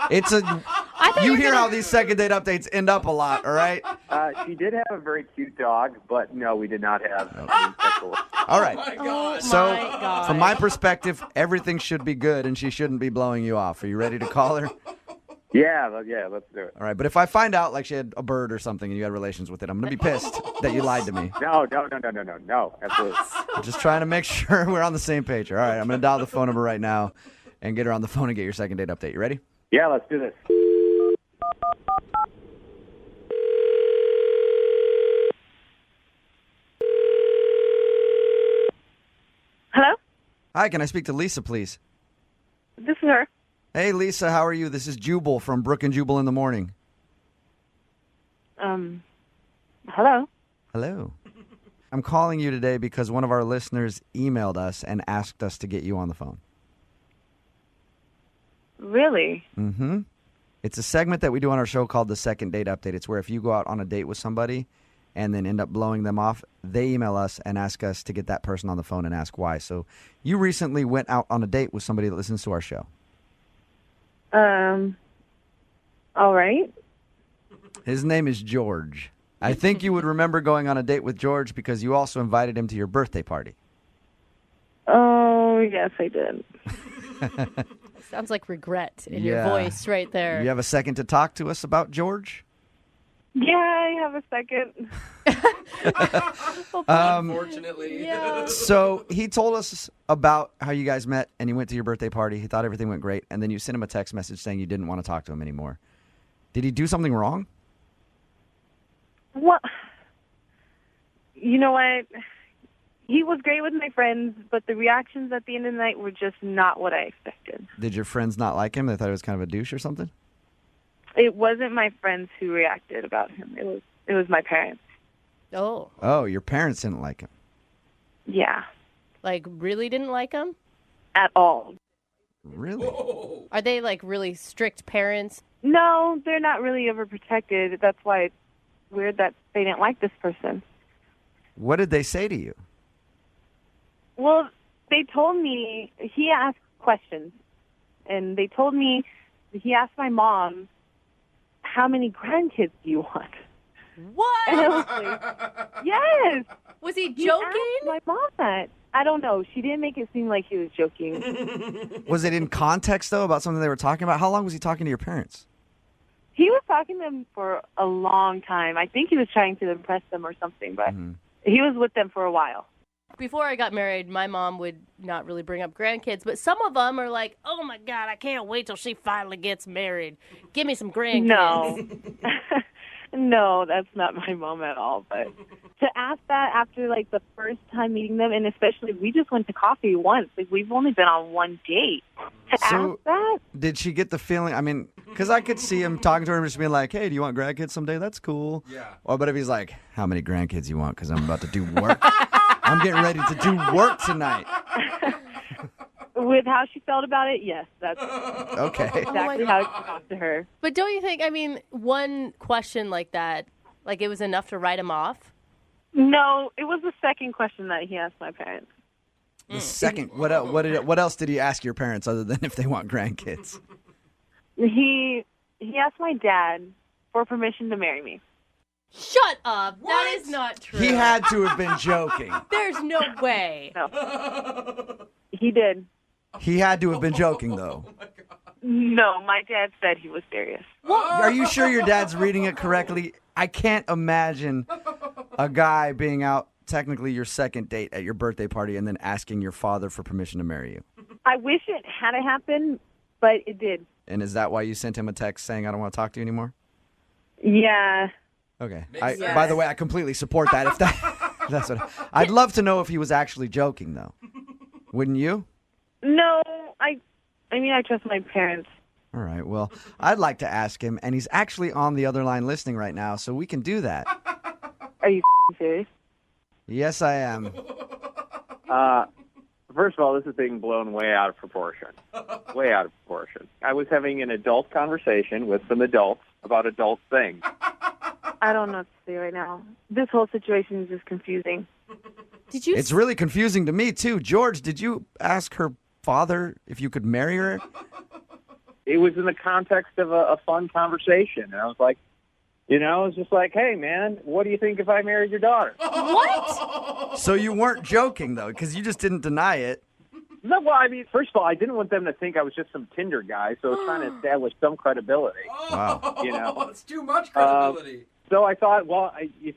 You hear how these second date updates end up a lot, all right? She did have a very cute dog, but no, we did not have any sexual. All right. Oh, my God. So, from my perspective, everything should be good, and she shouldn't be blowing you off. Are you ready to call her? Yeah, let's do it. All right, but if I find out like she had a bird or something and you had relations with it, I'm going to be pissed that you lied to me. No, absolutely. I'm just trying to make sure we're on the same page. All right, I'm going to dial the phone number right now and get her on the phone and get your second date update. You ready? Yeah, let's do this. Hello? Hi, can I speak to Lisa, please? This is her. Hey, Lisa, how are you? This is Jubal from Brooke and Jubal in the morning. Hello? Hello. I'm calling you today because one of our listeners emailed us and asked us to get you on the phone. Really? Mm-hmm. It's a segment that we do on our show called the Second Date Update. It's where if you go out on a date with somebody and then end up blowing them off, they email us and ask us to get that person on the phone and ask why. So you recently went out on a date with somebody that listens to our show. All right. His name is George. I think you would remember going on a date with George because you also invited him to your birthday party. Oh, yes, I did. Sounds like regret in your voice right there. You have a second to talk to us about George? Yeah, I have a second. Unfortunately. Yeah. So he told us about how you guys met and he went to your birthday party. He thought everything went great. And then you sent him a text message saying you didn't want to talk to him anymore. Did he do something wrong? What? You know what? He was great with my friends, but the reactions at the end of the night were just not what I expected. Did your friends not like him? They thought he was kind of a douche or something? It wasn't my friends who reacted about him. It was my parents. Oh. Oh, your parents didn't like him. Yeah. Like, really didn't like him? At all. Really? Whoa. Are they, like, really strict parents? No, they're not really overprotected. That's why it's weird that they didn't like this person. What did they say to you? Well, they told me, he asked questions, and they told me, he asked my mom, how many grandkids do you want? What? And I was like, yes. Was he He joking? asked my mom that. I don't know. She didn't make it seem like he was joking. Was it in context, though, about something they were talking about? How long was he talking to your parents? He was talking to them for a long time. I think he was trying to impress them or something, but he was with them for a while. Before I got married, my mom would not really bring up grandkids, but some of them are like, oh my God, I can't wait till she finally gets married. Give me some grandkids. No. No, that's not my mom at all. But to ask that after, like, the first time meeting them, and especially we just went to coffee once. Like, we've only been on one date. To ask that? Did she get the feeling? I mean, because I could see him talking to her and just being like, hey, do you want grandkids someday? That's cool. Yeah. Or, but if he's like, how many grandkids you want? Because I'm about to do work. I'm getting ready to do work tonight. With how she felt about it, yes, that's okay. exactly how I talked to her. But don't you think, I mean, one question like that, like it was enough to write him off? No, it was the second question that he asked my parents. The second, what else did he ask your parents other than if they want grandkids? He asked my dad for permission to marry me. Shut up. What? That is not true. He had to have been joking. There's no way. No. He did. He had to have been joking, though. No, my dad said he was serious. Are you sure your dad's reading it correctly? I can't imagine a guy being out, technically your second date at your birthday party, and then asking your father for permission to marry you. I wish it had happened, but it did. And is that why you sent him a text saying, I don't want to talk to you anymore? Yeah. Okay. By the way, I completely support that. If that's what I'd love to know if he was actually joking, though. Wouldn't you? No, I mean, I trust my parents. All right. Well, I'd like to ask him, and he's actually on the other line listening right now, so we can do that. Are you serious? Yes, I am. First of all, this is being blown way out of proportion. Way out of proportion. I was having an adult conversation with some adults about adult things. I don't know what to say right now. This whole situation is just confusing. Did you? It's really confusing to me, too. George, did you ask her father if you could marry her? It was in the context of a fun conversation. And I was like, you know, it's just like, hey, man, what do you think if I married your daughter? What? So you weren't joking, though, because you just didn't deny it. No, well, I mean, first of all, I didn't want them to think I was just some Tinder guy, so I was trying to establish some credibility. Wow. You know? It's too much credibility. So I thought, well,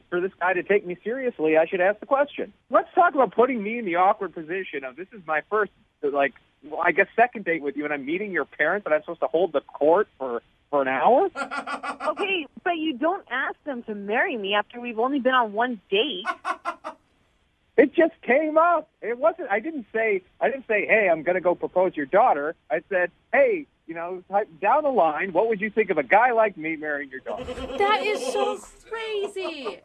for this guy to take me seriously, I should ask the question. Let's talk about putting me in the awkward position of this is my first, like, well, I guess second date with you, and I'm meeting your parents, and I'm supposed to hold the court for an hour? Okay, but you don't ask them to marry me after we've only been on one date. It just came up. It wasn't. I didn't say, hey, I'm going to go propose your daughter. I said, hey, you know, down the line, what would you think of a guy like me marrying your daughter? That is so crazy.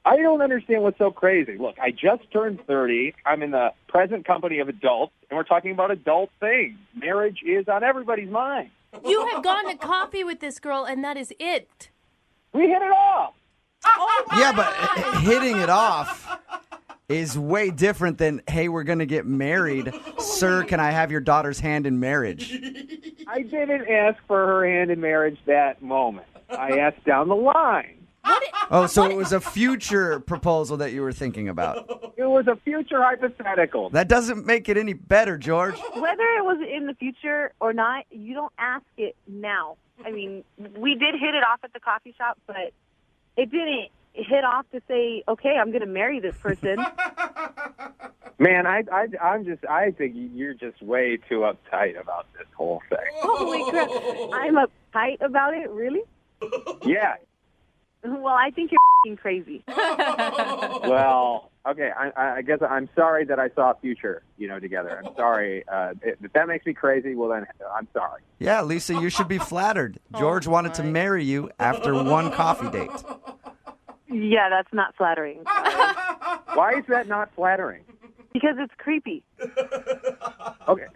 I don't understand what's so crazy. Look, I just turned 30. I'm in the present company of adults, and we're talking about adult things. Marriage is on everybody's mind. You have gone to coffee with this girl, and that is it. We hit it off. Yeah, but hitting it off is way different than, hey, we're going to get married. Sir, can I have your daughter's hand in marriage? I didn't ask for her hand in marriage that moment. I asked down the line. So it was a future proposal that you were thinking about. It was a future hypothetical. That doesn't make it any better, George. Whether it was in the future or not, you don't ask it now. I mean, we did hit it off at the coffee shop, but it didn't hit off to say, okay, I'm going to marry this person. Man, I think you're just way too uptight about this whole thing. Holy crap. I'm uptight about it? Really? Yeah. Well, I think you're crazy. Well, okay, I guess I'm sorry that I saw a future, together. I'm sorry. If that makes me crazy, well, then I'm sorry. Yeah, Lisa, you should be flattered. George wanted to marry you after one coffee date. Yeah, that's not flattering. Why is that not flattering? Because it's creepy. Okay.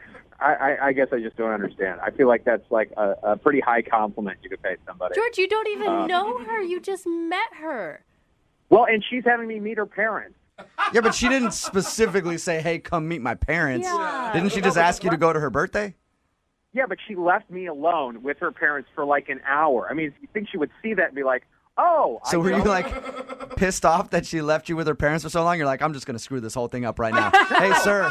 I guess I just don't understand. I feel like that's like a pretty high compliment you could pay somebody. George, you don't even know her. You just met her. Well, and she's having me meet her parents. Yeah, but she didn't specifically say, hey, come meet my parents. Yeah. Didn't she just ask you to go to her birthday? Yeah, but she left me alone with her parents for like an hour. I mean, you think she would see that and be like, oh. So were you like pissed off that she left you with her parents for so long? You're like, I'm just going to screw this whole thing up right now. Hey, sir.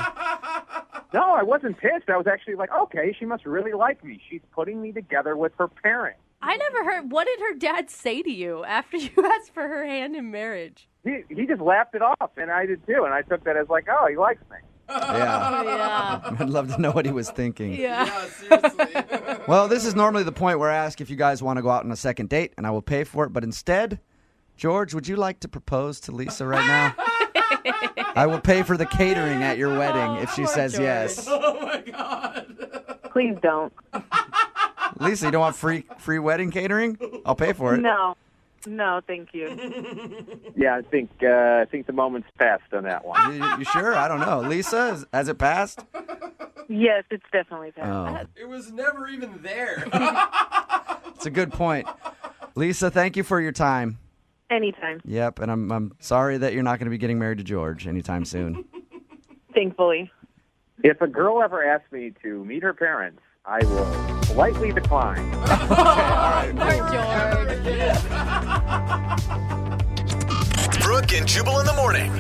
No, I wasn't pissed. I was actually like, okay, she must really like me. She's putting me together with her parents. I never heard. What did her dad say to you after you asked for her hand in marriage? He just laughed it off, and I did too. And I took that as like, oh, he likes me. Yeah. Yeah. I'd love to know what he was thinking. Yeah. Seriously. Well, this is normally the point where I ask if you guys want to go out on a second date, and I will pay for it. But instead, George, would you like to propose to Lisa right now? I will pay for the catering at your wedding if she says George. yes. Oh my God. Please don't. Lisa, you don't want free wedding catering? I'll pay for it. No, thank you. Yeah, I think the moment's passed on that one. You sure? I don't know. Lisa, has it passed? Yes, it's definitely that. Oh, It was never even there. it's a good point. Lisa, thank you for your time. Anytime. Yep, and I'm sorry that you're not going to be getting married to George anytime soon. Thankfully. If a girl ever asks me to meet her parents, I will politely decline. Poor George. Brooke and Jubal in the morning.